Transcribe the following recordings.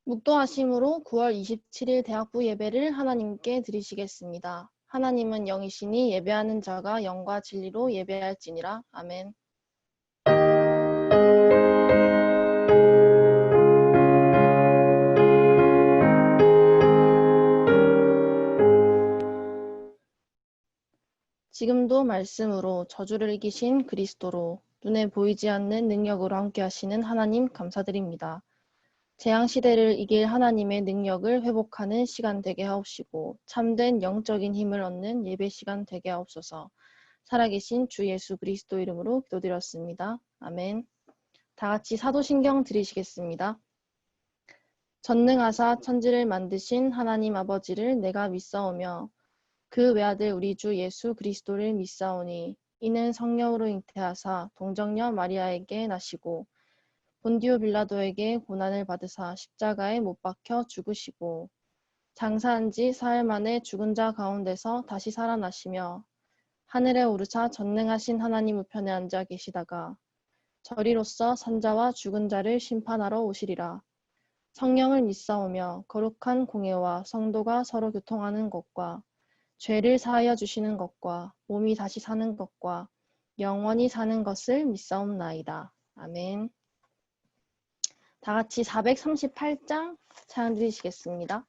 묵도하심으로 9월 27일 대학부 예배를 하나님께 드리시겠습니다. 하나님은 영이시니 예배하는 자가 영과 진리로 예배할지니라. 아멘. 지금도 말씀으로 저주를 이기신 그리스도로 눈에 보이지 않는 능력으로 함께 하시는 하나님 감사드립니다. 재앙시대를 이길 하나님의 능력을 회복하는 시간 되게 하옵시고 참된 영적인 힘을 얻는 예배 시간 되게 하옵소서. 살아계신 주 예수 그리스도 이름으로 기도드렸습니다. 아멘. 다 같이 사도신경 드리시겠습니다. 전능하사 천지를 만드신 하나님 아버지를 내가 믿사오며 그 외아들 우리 주 예수 그리스도를 믿사오니 이는 성령으로 잉태하사 동정녀 마리아에게 나시고 본디오 빌라도에게 고난을 받으사 십자가에 못 박혀 죽으시고 장사한 지 사흘 만에 죽은 자 가운데서 다시 살아나시며 하늘에 오르사 전능하신 하나님 우편에 앉아 계시다가 저리로서 산자와 죽은 자를 심판하러 오시리라. 성령을 믿사오며 거룩한 공예와 성도가 서로 교통하는 것과 죄를 사하여 주시는 것과 몸이 다시 사는 것과 영원히 사는 것을 믿사옵나이다. 아멘. 다 같이 438장 찬양 드리시겠습니다.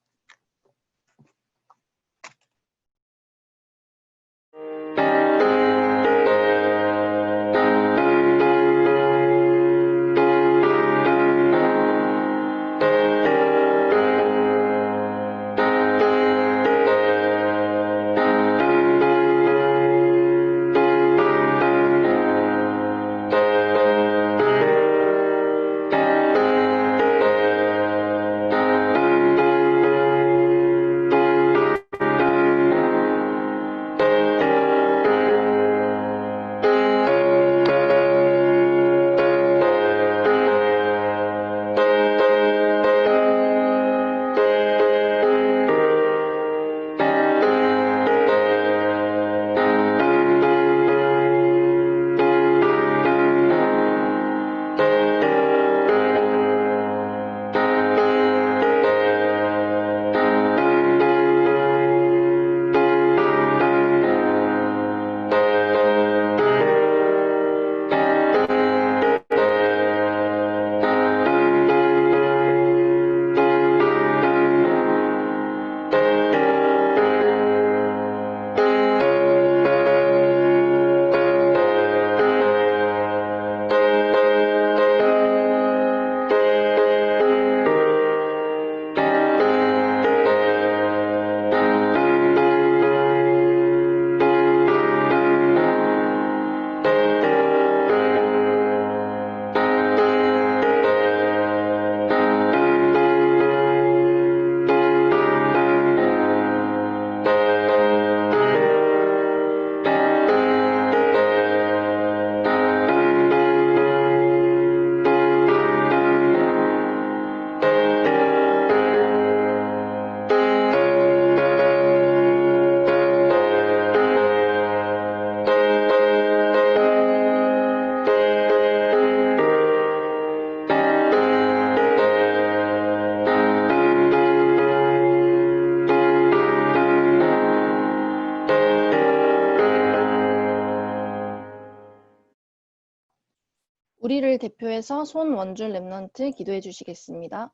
우리를 대표해서 손원줄 랩넌트 기도해 주시겠습니다.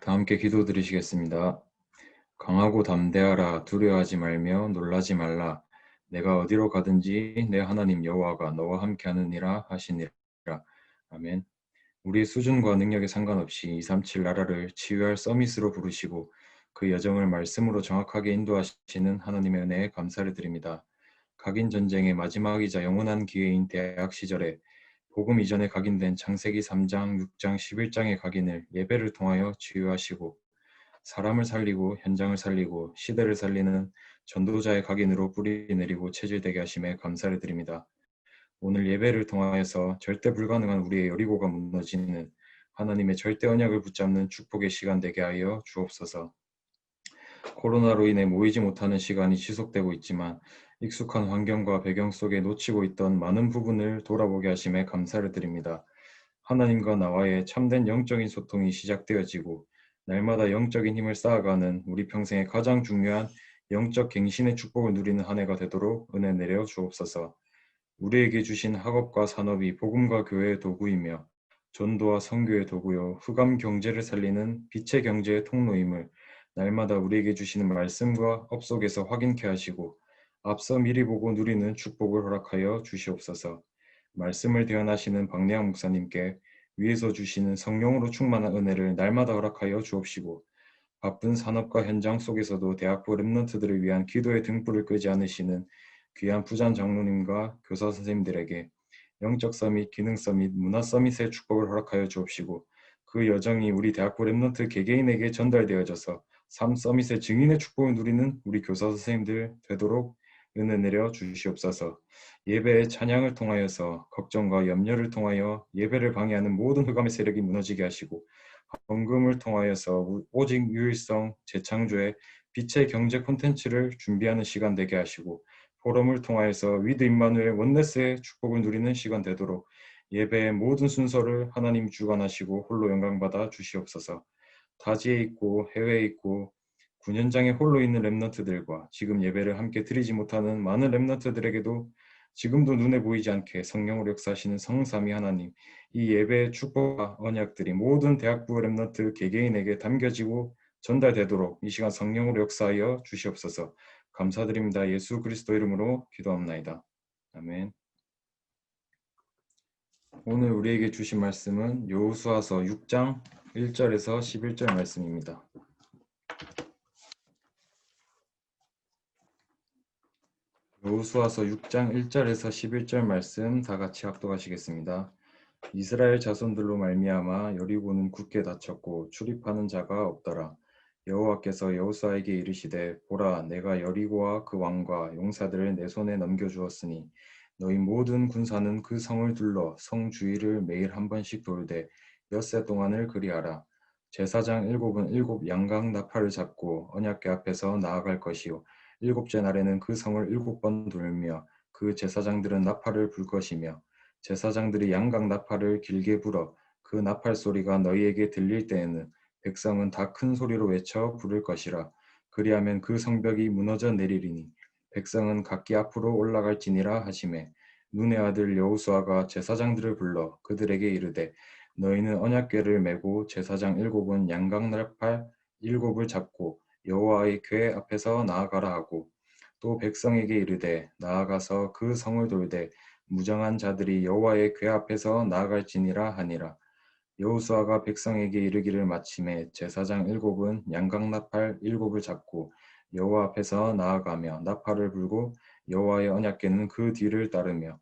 다 함께 기도드리시겠습니다. 강하고 담대하라. 두려워하지 말며 놀라지 말라. 내가 어디로 가든지 내 하나님 여호와가 너와 함께하느니라 하시니라. 아멘. 우리의 수준과 능력에 상관없이 237 나라를 치유할 서밋으로 부르시고 그 여정을 말씀으로 정확하게 인도하시는 하나님의 은혜에 감사를 드립니다. 각인 전쟁의 마지막이자 영원한 기회인 대학 시절에 복음 이전에 각인된 창세기 3장, 6장, 11장의 각인을 예배를 통하여 치유하시고 사람을 살리고 현장을 살리고 시대를 살리는 전도자의 각인으로 뿌리 내리고 체질되게 하심에 감사를 드립니다. 오늘 예배를 통하여서 절대 불가능한 우리의 여리고가 무너지는 하나님의 절대 언약을 붙잡는 축복의 시간 되게 하여 주옵소서. 코로나로 인해 모이지 못하는 시간이 지속되고 있지만 익숙한 환경과 배경 속에 놓치고 있던 많은 부분을 돌아보게 하심에 감사를 드립니다. 하나님과 나와의 참된 영적인 소통이 시작되어지고 날마다 영적인 힘을 쌓아가는 우리 평생의 가장 중요한 영적 갱신의 축복을 누리는 한 해가 되도록 은혜 내려 주옵소서. 우리에게 주신 학업과 산업이 복음과 교회의 도구이며 전도와 선교의 도구요 흑암 경제를 살리는 빛의 경제의 통로임을 날마다 우리에게 주시는 말씀과 업 속에서 확인케 하시고 앞서 미리 보고 누리는 축복을 허락하여 주시옵소서. 말씀을 대언하시는 박래양 목사님께 위에서 주시는 성령으로 충만한 은혜를 날마다 허락하여 주옵시고 바쁜 산업과 현장 속에서도 대학부 랩런트들을 위한 기도의 등불을 끄지 않으시는 귀한 부장 장로님과 교사 선생님들에게 영적 서밋, 기능 서밋, 문화 서밋의 축복을 허락하여 주옵시고 그 여정이 우리 대학부 랩런트 개개인에게 전달되어져서 삶 서밋의 증인의 축복을 누리는 우리 교사 선생님들 되도록 은혜 내려 주시옵소서. 예배의 찬양을 통하여서 걱정과 염려를 통하여 예배를 방해하는 모든 흑암의 세력이 무너지게 하시고 헌금을 통하여서 오직 유일성 재창조의 빛의 경제 콘텐츠를 준비하는 시간 되게 하시고 포럼을 통하여서 위드 임마누엘 원네스의 축복을 누리는 시간 되도록 예배의 모든 순서를 하나님 주관하시고 홀로 영광받아 주시옵소서. 타지에 있고 해외에 있고 9년장에 홀로 있는 랩런트들과 지금 예배를 함께 드리지 못하는 많은 랩런트들에게도 지금도 눈에 보이지 않게 성령으로 역사하시는 성삼위 하나님, 이 예배의 축복과 언약들이 모든 대학부 랩런트 개개인에게 담겨지고 전달되도록 이 시간 성령으로 역사하여 주시옵소서. 감사드립니다. 예수 그리스도 이름으로 기도합나이다. 아멘. 오늘 우리에게 주신 말씀은 여호수아서 6장 1절에서 11절 말씀입니다. 여호수아서 6장 1절에서 11절 말씀 다 같이 합독하시겠습니다. 이스라엘 자손들로 말미암아 여리고는 굳게 닫혔고 출입하는 자가 없더라. 여호와께서 여호수아에게 이르시되 보라 내가 여리고와 그 왕과 용사들을 내 손에 넘겨주었으니 너희 모든 군사는 그 성을 둘러 성 주위를 매일 한 번씩 돌되 엿새 동안을 그리하라. 제사장 일곱은 일곱 양각 나팔을 잡고 언약궤 앞에서 나아갈 것이요 일곱째 날에는 그 성을 일곱 번 돌며 그 제사장들은 나팔을 불 것이며 제사장들이 양각 나팔을 길게 불어 그 나팔 소리가 너희에게 들릴 때에는 백성은 다 큰 소리로 외쳐 부를 것이라. 그리하면 그 성벽이 무너져 내리리니 백성은 각기 앞으로 올라갈지니라 하시매 눈의 아들 여호수아가 제사장들을 불러 그들에게 이르되 너희는 언약궤를 메고 제사장 일곱은 양각 나팔 일곱을 잡고 여호와의 궤 앞에서 나아가라 하고 또 백성에게 이르되 나아가서 그 성을 돌되 무정한 자들이 여호와의 궤 앞에서 나아갈지니라 하니라. 여호수아가 백성에게 이르기를 마침에 제사장 일곱은 양각 나팔 일곱을 잡고 여호와 앞에서 나아가며 나팔을 불고 여호와의 언약궤는 그 뒤를 따르며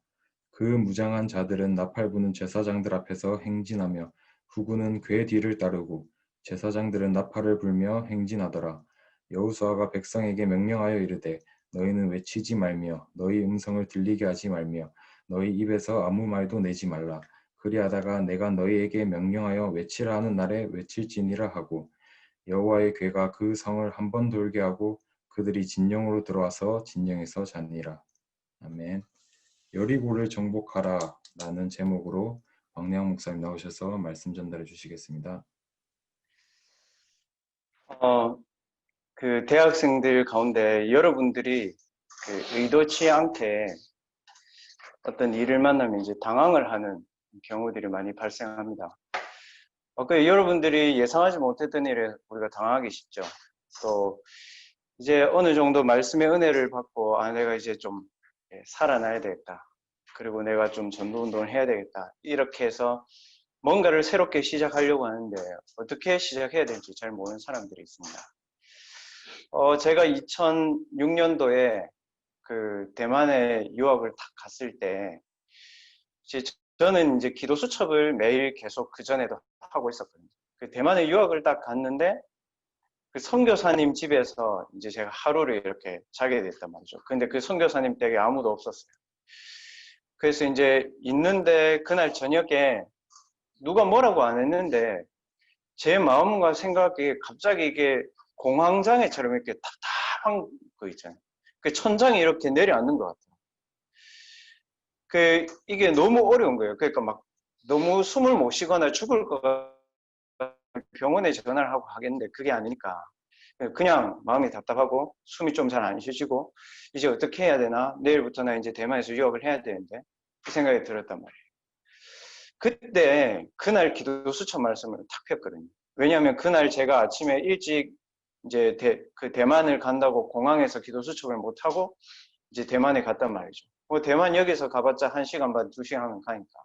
그 무장한 자들은 나팔 부는 제사장들 앞에서 행진하며 후군은 궤 뒤를 따르고 제사장들은 나팔을 불며 행진하더라. 여호수아가 백성에게 명령하여 이르되 너희는 외치지 말며 너희 음성을 들리게 하지 말며 너희 입에서 아무 말도 내지 말라. 그리하다가 내가 너희에게 명령하여 외치라 하는 날에 외칠지니라 하고 여호와의 궤가 그 성을 한 번 돌게 하고 그들이 진영으로 들어와서 진영에서 자니라. 아멘. 여리고를 정복하라 라는 제목으로 박래양 목사님 나오셔서 말씀 전달해 주시겠습니다. 그 대학생들 가운데 여러분들이 그 의도치 않게 어떤 일을 만나면 이제 당황을 하는 경우들이 많이 발생합니다. 그 여러분들이 예상하지 못했던 일에 우리가 당황하기 쉽죠. 또 이제 어느 정도 말씀의 은혜를 받고 내가 이제 좀 살아나야 되겠다. 그리고 내가 좀 전도운동을 해야 되겠다. 이렇게 해서 뭔가를 새롭게 시작하려고 하는데 어떻게 시작해야 될지 잘 모르는 사람들이 있습니다. 제가 2006년도에 그 대만에 유학을 딱 갔을 때 저는 이제 기도 수첩을 매일 계속 그 전에도 하고 있었거든요. 그 대만에 유학을 딱 갔는데 그 선교사님 집에서 이제 제가 하루를 이렇게 자게 됐단 말이죠. 근데 그 선교사님 댁에 아무도 없었어요. 그래서 이제 있는데 그날 저녁에 누가 뭐라고 안 했는데 제 마음과 생각이 갑자기 이게 공황장애처럼 이렇게 답답한 거 있잖아요. 그 천장이 이렇게 내려앉는 것 같아요. 이게 너무 어려운 거예요. 그러니까 막 너무 숨을 못 쉬거나 죽을 것 같으면 병원에 전화를 하고 하겠는데 그게 아니니까 그냥 마음이 답답하고 숨이 좀 잘 안 쉬지고 이제 어떻게 해야 되나? 내일부터 나 이제 대만에서 유학을 해야 되는데 그 생각이 들었단 말이에요. 그때 그날 기도 수첩 말씀을 탁 폈거든요. 왜냐하면 그날 제가 아침에 일찍 이제 그 대만을 간다고 공항에서 기도 수첩을 못 하고 이제 대만에 갔단 말이죠. 뭐 대만 역에서 가봤자 1시간 반, 2시간 가니까.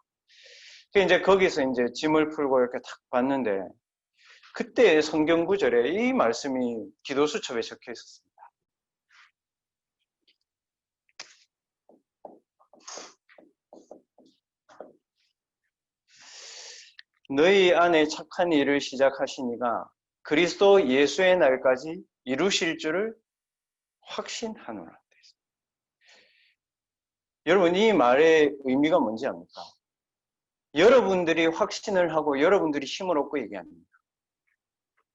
이제 거기서 이제 짐을 풀고 이렇게 탁 봤는데 그때 성경 구절에 이 말씀이 기도 수첩에 적혀 있었습니다. 너희 안에 착한 일을 시작하신 이가 그리스도 예수의 날까지 이루실 줄을 확신하노라. 여러분, 이 말의 의미가 뭔지 압니까? 여러분들이 확신을 하고 여러분들이 힘을 얻고 얘기합니다.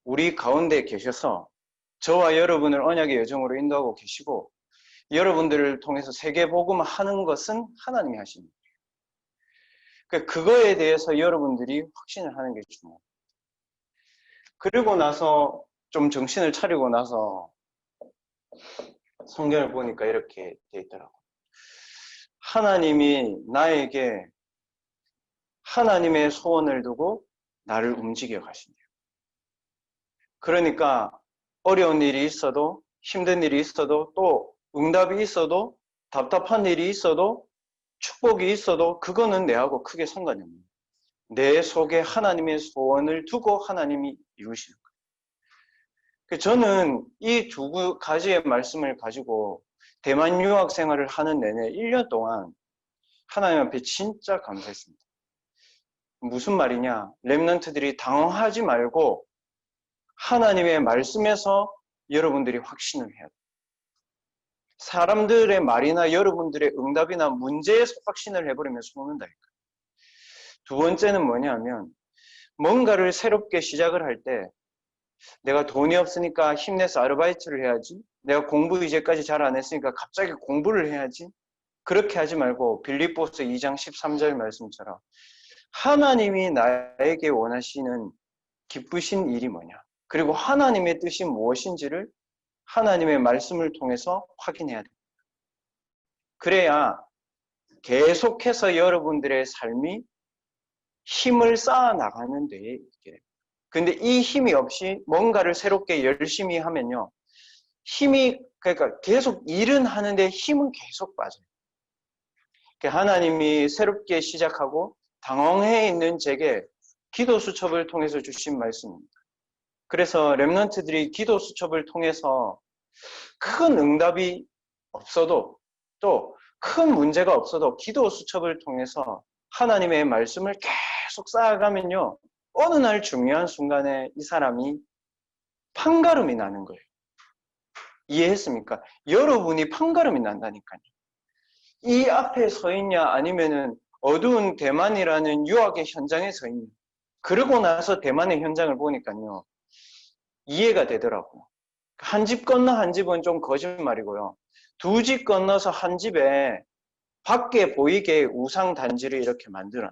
우리 가운데 계셔서 저와 여러분을 언약의 여정으로 인도하고 계시고 여러분들을 통해서 세계복음을 하는 것은 하나님이 하십니다. 그거에 대해서 여러분들이 확신을 하는 게 중요해요. 그리고 나서 좀 정신을 차리고 나서 성경을 보니까 이렇게 돼 있더라고요. 하나님이 나에게 하나님의 소원을 두고 나를 움직여 가신대요. 그러니까 어려운 일이 있어도 힘든 일이 있어도 또 응답이 있어도 답답한 일이 있어도 축복이 있어도 그거는 내하고 크게 상관이 없는 거예요. 내 속에 하나님의 소원을 두고 하나님이 이루시는 거예요. 저는 이 두 가지의 말씀을 가지고 대만 유학 생활을 하는 내내 1년 동안 하나님 앞에 진짜 감사했습니다. 무슨 말이냐? 렘넌트들이 당황하지 말고 하나님의 말씀에서 여러분들이 확신을 해야 돼요. 사람들의 말이나 여러분들의 응답이나 문제에서 확신을 해버리면 속는다니까요. 두 번째는 뭐냐면 뭔가를 새롭게 시작을 할 때 내가 돈이 없으니까 힘내서 아르바이트를 해야지, 내가 공부 이제까지 잘 안 했으니까 갑자기 공부를 해야지, 그렇게 하지 말고 빌립보서 2장 13절 말씀처럼 하나님이 나에게 원하시는 기쁘신 일이 뭐냐, 그리고 하나님의 뜻이 무엇인지를 하나님의 말씀을 통해서 확인해야 됩니다. 그래야 계속해서 여러분들의 삶이 힘을 쌓아 나가는 데에 있게 됩니다. 근데 이 힘이 없이 뭔가를 새롭게 열심히 하면요, 그러니까 계속 일은 하는데 힘은 계속 빠져요. 하나님이 새롭게 시작하고 당황해 있는 제게 기도 수첩을 통해서 주신 말씀입니다. 그래서 렘넌트들이 기도 수첩을 통해서 큰 응답이 없어도 또 큰 문제가 없어도 기도 수첩을 통해서 하나님의 말씀을 계속 쌓아가면요, 어느 날 중요한 순간에 이 사람이 판가름이 나는 거예요. 이해했습니까? 여러분이 판가름이 난다니까요. 이 앞에 서 있냐 아니면은 어두운 대만이라는 유학의 현장에 서 있냐. 그러고 나서 대만의 현장을 보니까요, 이해가 되더라고요. 한 집 건너 한 집은 좀 거짓말이고요. 두 집 건너서 한 집에 밖에 보이게 우상 단지를 이렇게 만들어.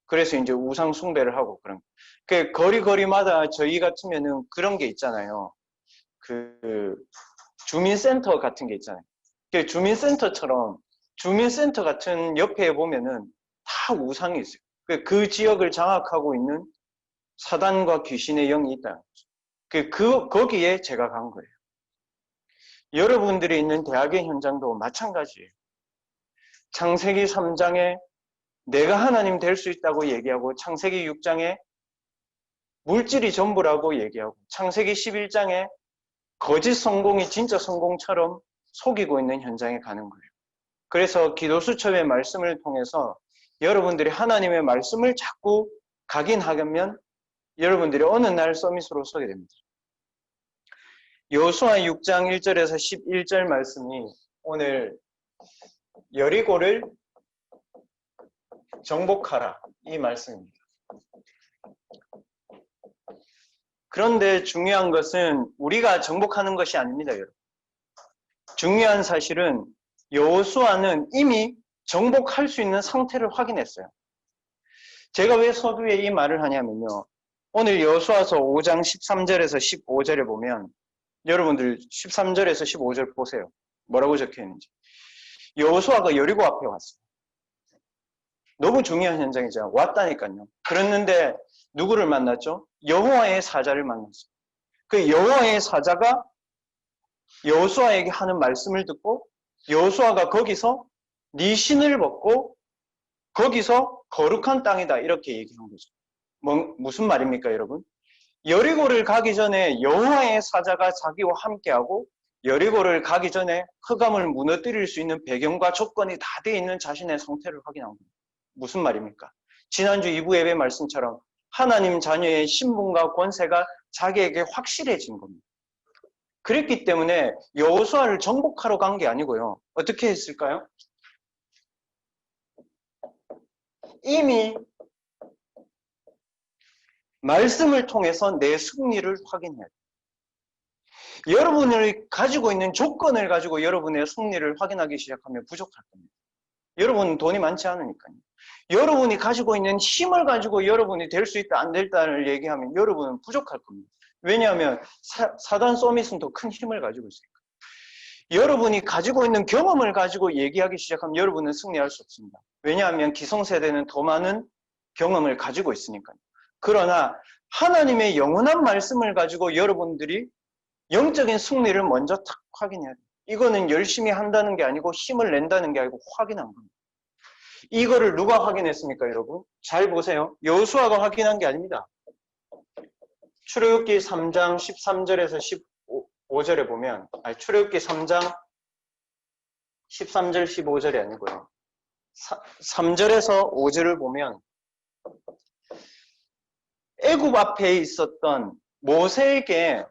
그래서 이제 우상 숭배를 하고 그런. 그 거리마다 저희 같으면은 그런 게 있잖아요. 그 주민센터 같은 게 있잖아요. 그 주민센터처럼 주민센터 같은 옆에 보면은 다 우상이 있어요. 그 지역을 장악하고 있는 사단과 귀신의 영이 있다. 거기에 제가 간 거예요. 여러분들이 있는 대학의 현장도 마찬가지예요. 창세기 3장에 내가 하나님 될 수 있다고 얘기하고, 창세기 6장에 물질이 전부라고 얘기하고, 창세기 11장에 거짓 성공이 진짜 성공처럼 속이고 있는 현장에 가는 거예요. 그래서 기도 수첩의 말씀을 통해서 여러분들이 하나님의 말씀을 자꾸 각인하면 여러분들이 어느 날 서밋으로 서게 됩니다. 여호수아 6장 1절에서 11절 말씀이 오늘 여리고를 정복하라, 이 말씀입니다. 그런데 중요한 것은 우리가 정복하는 것이 아닙니다, 여러분. 중요한 사실은 여호수아는 이미 정복할 수 있는 상태를 확인했어요. 제가 왜 서두에 이 말을 하냐면요. 오늘 여호수아서 5장 13절에서 15절에 보면 여러분들 13절에서 15절 보세요. 뭐라고 적혀 있는지. 여호수아가 여리고 앞에 왔어요. 너무 중요한 현장이죠. 왔다니까요. 그랬는데 누구를 만났죠? 여호와의 사자를 만났어요. 그 여호와의 사자가 여호수아에게 하는 말씀을 듣고 여호수아가 거기서 네 신을 벗고 거기서 거룩한 땅이다 이렇게 얘기한 거죠. 무슨 말입니까, 여러분? 여리고를 가기 전에 여호와의 사자가 자기와 함께하고 여리고를 가기 전에 흑암을 무너뜨릴 수 있는 배경과 조건이 다 되어 있는 자신의 상태를 확인한 겁니다. 무슨 말입니까? 지난주 2부 예배 말씀처럼 하나님 자녀의 신분과 권세가 자기에게 확실해진 겁니다. 그랬기 때문에 여호수아를 정복하러 간 게 아니고요. 어떻게 했을까요? 이미 말씀을 통해서 내 승리를 확인해야 돼요. 여러분을 가지고 있는 조건을 가지고 여러분의 승리를 확인하기 시작하면 부족할 겁니다. 여러분은 돈이 많지 않으니까요. 여러분이 가지고 있는 힘을 가지고 여러분이 될 수 있다 안 될다를 얘기하면 여러분은 부족할 겁니다. 왜냐하면 사단 소밋은 더 큰 힘을 가지고 있으니까. 여러분이 가지고 있는 경험을 가지고 얘기하기 시작하면 여러분은 승리할 수 없습니다. 왜냐하면 기성세대는 더 많은 경험을 가지고 있으니까요. 그러나 하나님의 영원한 말씀을 가지고 여러분들이 영적인 승리를 먼저 탁 확인해야 돼요. 이거는 열심히 한다는 게 아니고 힘을 낸다는 게 아니고 확인한 겁니다. 이거를 누가 확인했습니까, 여러분? 잘 보세요. 여호수아가 확인한 게 아닙니다. 출애굽기 3장 13절에서 15절에 보면, 출애굽기 3장 13절 15절이 아니고요. 3절에서 5절을 보면 애굽 앞에 있었던 모세에게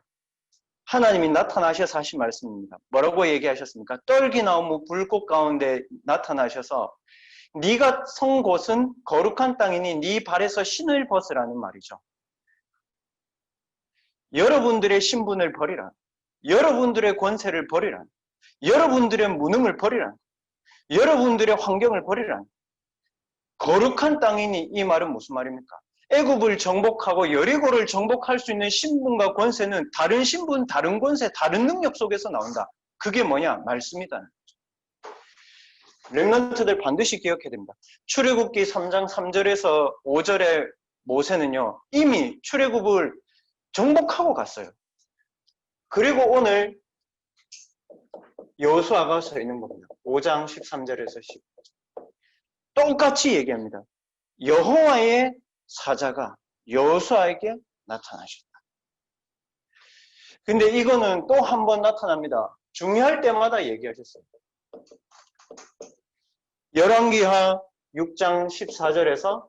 하나님이 나타나셔서 하신 말씀입니다. 뭐라고 얘기하셨습니까? 떨기나무 불꽃 가운데 나타나셔서 네가 선 곳은 거룩한 땅이니 네 발에서 신을 벗으라는 말이죠. 여러분들의 신분을 버리라. 여러분들의 권세를 버리라. 여러분들의 무능을 버리라. 여러분들의 환경을 버리라. 거룩한 땅이니 이 말은 무슨 말입니까? 애굽을 정복하고 여리고를 정복할 수 있는 신분과 권세는 다른 신분, 다른 권세, 다른 능력 속에서 나온다. 그게 뭐냐? 말씀이다. 렘넌트들 반드시 기억해야 됩니다. 출애굽기 3장 3절에서 5절의 모세는요. 이미 출애굽을 정복하고 갔어요. 그리고 오늘 여호수아가 서 있는 겁니다. 5장 13절에서 15절. 똑같이 얘기합니다. 여호와의 사자가 여호수아에게 나타나셨다. 근데 이거는 또 한 번 나타납니다. 중요할 때마다 얘기하셨어요. 열왕기하 6장 14절에서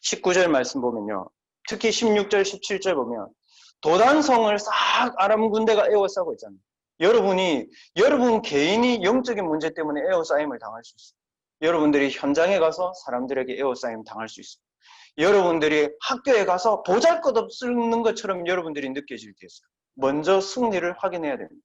19절 말씀 보면요. 특히 16절, 17절 보면 도단성을 싹 아람 군대가 에워싸고 있잖아요. 여러분 개인이 영적인 문제 때문에 에워싸임을 당할 수 있어요. 여러분들이 현장에 가서 사람들에게 에워싸임 당할 수 있어요. 여러분들이 학교에 가서 보잘것없는 것처럼 여러분들이 느껴질 때 있어요. 먼저 승리를 확인해야 됩니다.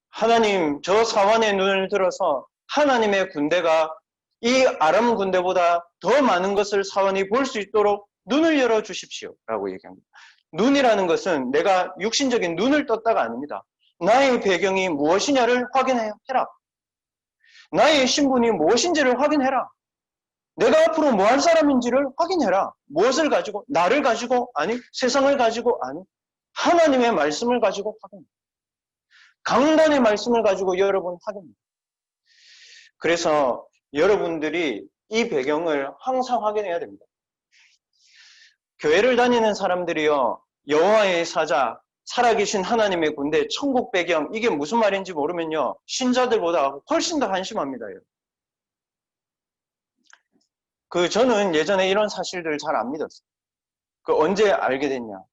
하나님, 저 사원의 눈을 들어서 하나님의 군대가 이 아람 군대보다 더 많은 것을 사원이 볼 수 있도록 눈을 열어주십시오 라고 얘기합니다. 눈이라는 것은 내가 육신적인 눈을 떴다가 아닙니다. 나의 배경이 무엇이냐를 확인해라. 나의 신분이 무엇인지를 확인해라. 내가 앞으로 뭐 할 사람인지를 확인해라. 무엇을 가지고? 나를 가지고? 아니, 세상을 가지고? 아니, 하나님의 말씀을 가지고 확인해. 강단의 말씀을 가지고 여러분 확인해. 그래서 여러분들이 이 배경을 항상 확인해야 됩니다. 교회를 다니는 사람들이요, 여호와의 사자, 살아계신 하나님의 군대, 천국 배경, 이게 무슨 말인지 모르면요, 신자들보다 훨씬 더 한심합니다. 저는 예전에 이런 사실들을 잘 안 믿었어요. 언제 알게 됐냐?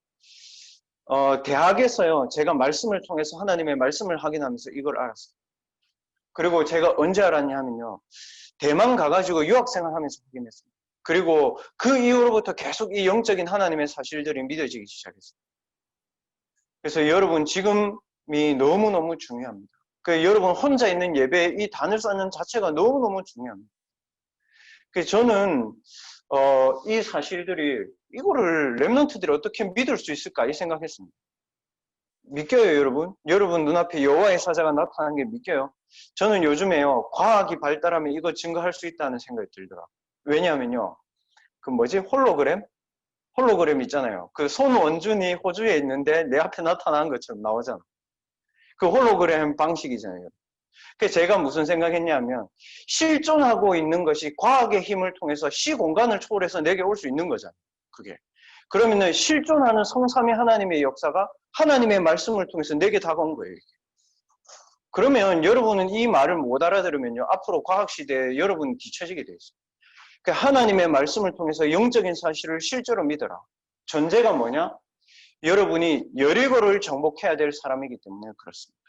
대학에서요, 제가 말씀을 통해서 하나님의 말씀을 확인하면서 이걸 알았어요. 그리고 제가 언제 알았냐 하면요, 대만 가가지고 유학생활 하면서 확인했어요. 그리고 그 이후로부터 계속 이 영적인 하나님의 사실들이 믿어지기 시작했어요. 그래서 여러분 지금이 너무너무 중요합니다. 여러분 혼자 있는 예배에 이 단을 쌓는 자체가 너무너무 중요합니다. 그래서 저는 이 사실들이 이거를 렘넌트들이 어떻게 믿을 수 있을까 이 생각했습니다. 믿겨요, 여러분? 여러분 눈앞에 여호와의 사자가 나타나는 게 믿겨요? 저는 요즘에요, 과학이 발달하면 이거 증거할 수 있다는 생각이 들더라. 왜냐하면요, 그 뭐지? 홀로그램 있잖아요. 그 손원준이 호주에 있는데 내 앞에 나타나는 것처럼 나오잖아. 그 홀로그램 방식이잖아요. 그래서 제가 무슨 생각했냐면, 실존하고 있는 것이 과학의 힘을 통해서 시공간을 초월해서 내게 올 수 있는 거잖아요. 그게. 그러면은 실존하는 성삼위 하나님의 역사가 하나님의 말씀을 통해서 내게 다가온 거예요. 그러면 여러분은 이 말을 못 알아들으면요, 앞으로 과학시대에 여러분이 뒤처지게 돼 있어요. 그러니까 하나님의 말씀을 통해서 영적인 사실을 실제로 믿어라. 전제가 뭐냐? 여러분이 여리고를 정복해야 될 사람이기 때문에 그렇습니다.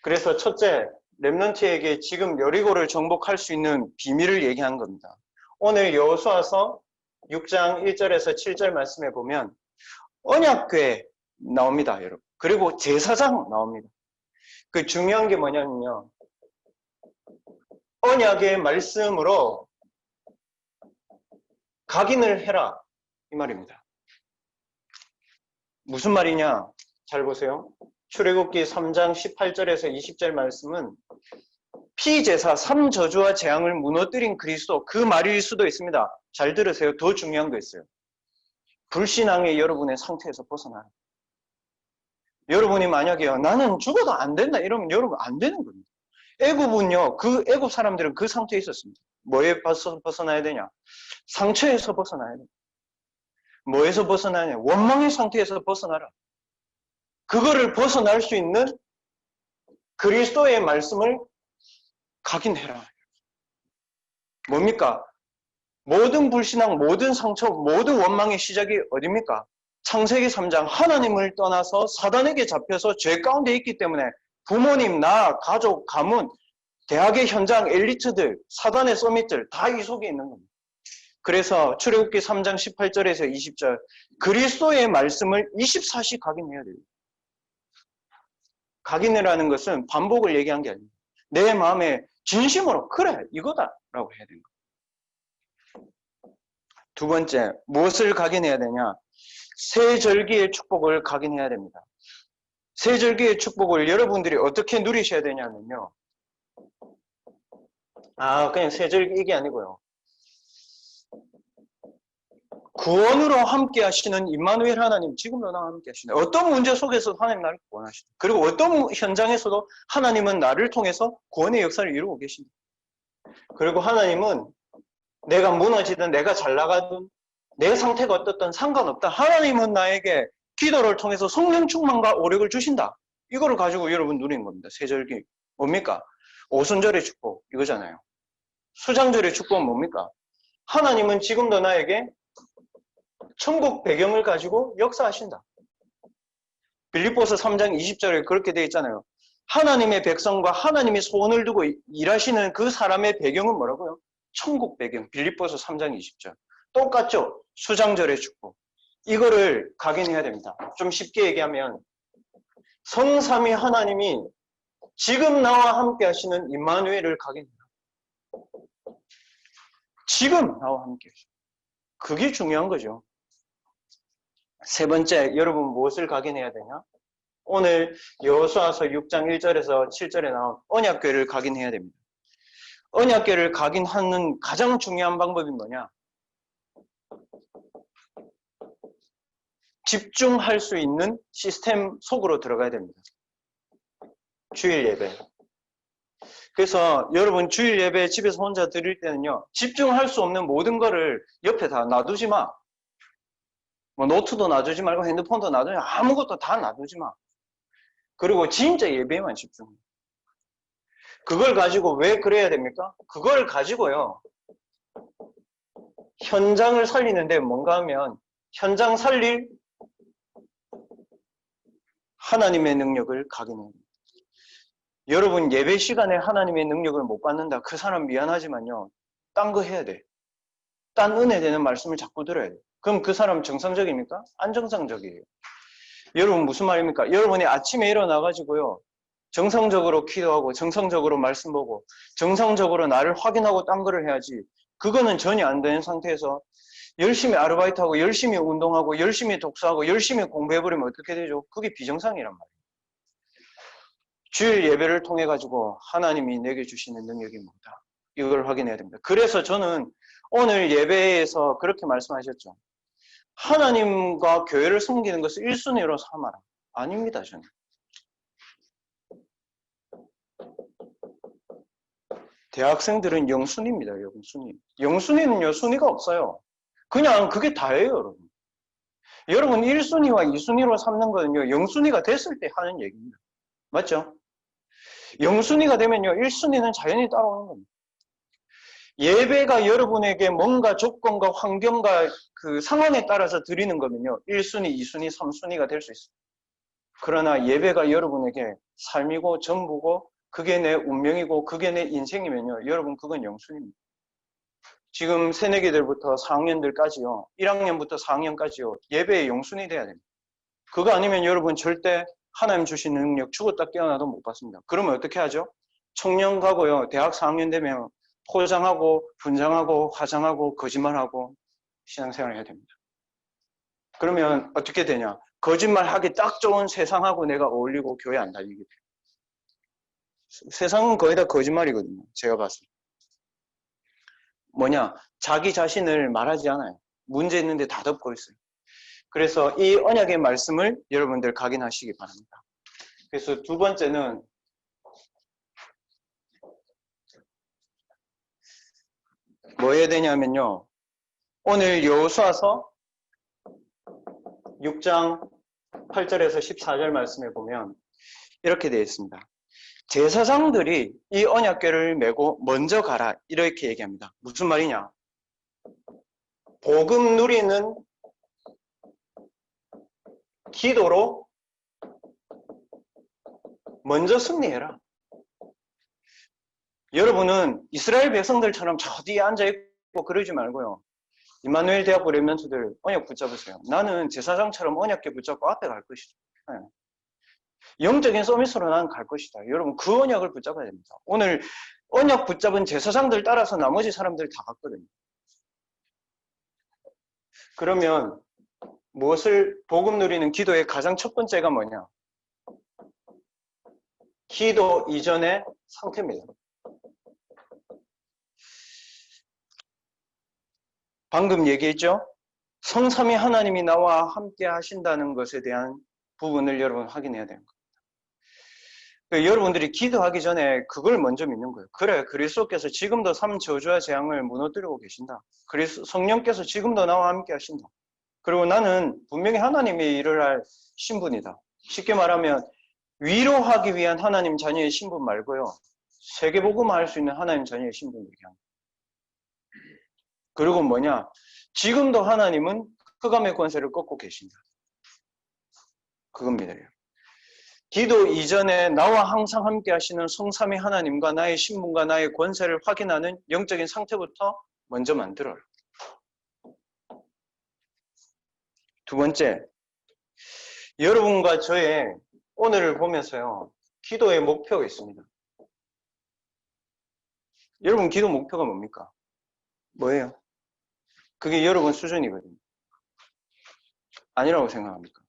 그래서 첫째, 렘넌트에게 지금 여리고를 정복할 수 있는 비밀을 얘기한 겁니다. 오늘 여호수아서 6장 1절에서 7절 말씀에 보면 언약궤 나옵니다, 여러분. 그리고 제사장 나옵니다. 그 중요한 게 뭐냐면요, 언약의 말씀으로 각인을 해라 이 말입니다. 무슨 말이냐? 잘 보세요. 출애굽기 3장 18절에서 20절 말씀은 피제사 3저주와 재앙을 무너뜨린 그리스도, 그 말일 수도 있습니다. 잘 들으세요. 더 중요한 거 있어요. 불신앙의 여러분의 상태에서 벗어나라. 여러분이 만약에요, 나는 죽어도 안 된다 이러면 여러분 안 되는 겁니다. 애굽은요, 그 애굽 사람들은 그 상태에 있었습니다. 뭐에 벗어나야 되냐? 상처에서 벗어나야 돼. 뭐에서 벗어나냐? 원망의 상태에서 벗어나라. 그거를 벗어날 수 있는 그리스도의 말씀을 각인해라. 뭡니까? 모든 불신앙, 모든 상처, 모든 원망의 시작이 어디입니까? 창세기 3장, 하나님을 떠나서 사단에게 잡혀서 죄 가운데 있기 때문에 부모님, 나, 가족, 가문, 대학의 현장, 엘리트들, 사단의 서밋들 다 이 속에 있는 겁니다. 그래서 출애굽기 3장 18절에서 20절, 그리스도의 말씀을 24시 각인해야 돼요. 각인이라는 것은 반복을 얘기한 게 아닙니다. 내 마음에 진심으로 그래 이거다 라고 해야 되는 거예요. 두 번째, 무엇을 각인해야 되냐? 새 절기의 축복을 각인해야 됩니다. 새 절기의 축복을 여러분들이 어떻게 누리셔야 되냐면요, 그냥 새 절기 이게 아니고요, 구원으로 함께 하시는 임마누엘 하나님, 지금도 나와 함께 하시네. 어떤 문제 속에서도 하나님 나를 구원하시네. 그리고 어떤 현장에서도 하나님은 나를 통해서 구원의 역사를 이루고 계십니다. 그리고 하나님은 내가 무너지든 내가 잘 나가든 내 상태가 어떻든 상관없다. 하나님은 나에게 기도를 통해서 성령 충만과 오력을 주신다. 이거를 가지고 여러분 누리는 겁니다. 세절기 뭡니까? 오순절의 축복 이거잖아요. 수장절의 축복은 뭡니까? 하나님은 지금도 나에게 천국 배경을 가지고 역사하신다. 빌립보서 3장 20절에 그렇게 되어 있잖아요. 하나님의 백성과 하나님의 소원을 두고 일하시는 그 사람의 배경은 뭐라고요? 천국 배경. 빌립보서 3장 20절. 똑같죠? 수장절의 축복. 이거를 각인해야 됩니다. 좀 쉽게 얘기하면 성삼위 하나님이 지금 나와 함께 하시는 임마누엘을 각인해라. 지금 나와 함께 하시는. 그게 중요한 거죠. 세 번째, 여러분 무엇을 각인해야 되냐? 오늘 여호수아서 6장 1절에서 7절에 나온 언약궤를 각인해야 됩니다. 언약궤를 각인하는 가장 중요한 방법이 뭐냐? 집중할 수 있는 시스템 속으로 들어가야 됩니다. 주일 예배. 그래서 여러분 주일 예배 집에서 혼자 드릴 때는요, 집중할 수 없는 모든 거를 옆에 다 놔두지 마. 뭐 노트도 놔두지 말고 핸드폰도 놔두지 마. 아무것도 다 놔두지 마. 그리고 진짜 예배에만 집중해. 그걸 가지고 왜 그래야 됩니까? 그걸 가지고요, 현장을 살리는데 뭔가 하면 현장 살릴 하나님의 능력을 각인해야 됩니다. 여러분 예배 시간에 하나님의 능력을 못 받는다. 그 사람 미안하지만요, 딴 거 해야 돼. 딴 은혜 되는 말씀을 자꾸 들어야 돼. 그럼 그 사람 정상적입니까? 안 정상적이에요. 여러분 무슨 말입니까? 여러분이 아침에 일어나가지고요, 정성적으로 기도하고 정성적으로 말씀 보고 정성적으로 나를 확인하고 딴 거를 해야지. 그거는 전혀 안 되는 상태에서 열심히 아르바이트하고 열심히 운동하고 열심히 독서하고 열심히 공부해버리면 어떻게 되죠? 그게 비정상이란 말이에요. 주일 예배를 통해 가지고 하나님이 내게 주시는 능력이 뭐다. 이걸 확인해야 됩니다. 그래서 저는 오늘 예배에서 그렇게 말씀하셨죠. 하나님과 교회를 섬기는 것을 1순위로 삼아라. 아닙니다, 저는. 대학생들은 영순위입니다, 영순위. 영순위는요, 순위가 없어요. 그냥 그게 다예요, 여러분. 여러분 1순위와 2순위로 삼는 거는요, 영순위가 됐을 때 하는 얘기입니다. 맞죠? 영순위가 되면요, 1순위는 자연히 따라오는 겁니다. 예배가 여러분에게 뭔가 조건과 환경과 그 상황에 따라서 드리는 거면요, 1순위, 2순위, 3순위가 될 수 있어요. 그러나 예배가 여러분에게 삶이고 전부고 그게 내 운명이고 그게 내 인생이면요, 여러분 그건 영순위입니다. 지금 새내기들부터 4학년들까지요, 1학년부터 4학년까지요, 예배의 영순위 돼야 됩니다. 그거 아니면 여러분 절대 하나님 주신 능력 죽었다 깨어나도 못 받습니다. 그러면 어떻게 하죠? 청년 가고요, 대학 4학년 되면 포장하고 분장하고 화장하고 거짓말하고 신앙생활을 해야 됩니다. 그러면 어떻게 되냐? 거짓말하기 딱 좋은 세상하고 내가 어울리고 교회 안 다니게 돼요. 세상은 거의 다 거짓말이거든요. 제가 봤을 때. 뭐냐? 자기 자신을 말하지 않아요. 문제 있는데 다 덮고 있어요. 그래서 이 언약의 말씀을 여러분들 각인하시기 바랍니다. 그래서 두 번째는 뭐 해야 되냐면요. 오늘 여호수아서 6장 8절에서 14절 말씀에 보면 이렇게 되어 있습니다. 제사장들이 이 언약궤를 메고 먼저 가라 이렇게 얘기합니다. 무슨 말이냐? 복음 누리는 기도로 먼저 승리해라. 여러분은 이스라엘 백성들처럼 저 뒤에 앉아있고 그러지 말고요. 임마누엘 대학부 렘넌트들 언약 붙잡으세요. 나는 제사장처럼 언약궤 붙잡고 앞에 갈 것이다. 네. 영적인 서밋으로 나는 갈 것이다. 여러분 그 언약을 붙잡아야 됩니다. 오늘 언약 붙잡은 제사장들 따라서 나머지 사람들 다 갔거든요. 그러면 무엇을 복음 누리는 기도의 가장 첫 번째가 뭐냐? 기도 이전의 상태입니다. 방금 얘기했죠? 성삼위 하나님이 나와 함께 하신다는 것에 대한 부분을 여러분 확인해야 되는 거예요. 여러분들이 기도하기 전에 그걸 먼저 믿는 거예요. 그래, 그리스도께서 지금도 삶 저주와 재앙을 무너뜨리고 계신다. 성령께서 지금도 나와 함께 하신다. 그리고 나는 분명히 하나님의 일을 할 신분이다. 쉽게 말하면 위로하기 위한 하나님 자녀의 신분 말고요. 세계복음화 할 수 있는 하나님 자녀의 신분을 얘기합니다. 그리고 뭐냐? 지금도 하나님은 흑암의 권세를 꺾고 계신다. 그겁니다. 기도 이전에 나와 항상 함께 하시는 성삼위 하나님과 나의 신분과 나의 권세를 확인하는 영적인 상태부터 먼저 만들어라. 두 번째, 여러분과 저의 오늘을 보면서요, 기도의 목표가 있습니다. 여러분 기도 목표가 뭡니까? 뭐예요? 그게 여러분 수준이거든요. 아니라고 생각합니까?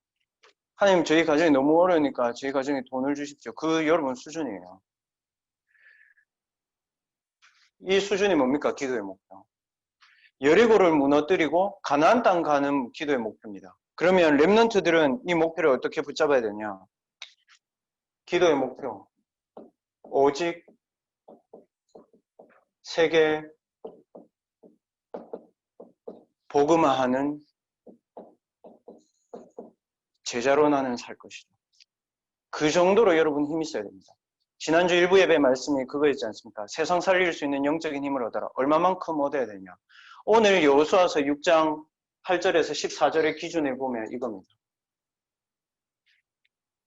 하나님 저희 가정이 너무 어려우니까 저희 가정에 돈을 주십시오. 그 여러분 수준이에요. 이 수준이 뭡니까? 기도의 목표. 여리고를 무너뜨리고 가나안 땅 가는 기도의 목표입니다. 그러면 렘넌트들은 이 목표를 어떻게 붙잡아야 되냐? 기도의 목표. 오직 세계 복음화하는 제자로 나는 살 것이다. 그 정도로 여러분 힘이 있어야 됩니다. 지난주 일부 예배 말씀이 그거였지 않습니까? 세상 살릴 수 있는 영적인 힘을 얻어라. 얼마만큼 얻어야 되냐? 오늘 여호수아서 6장 8절에서 14절의 기준에 보면 이겁니다.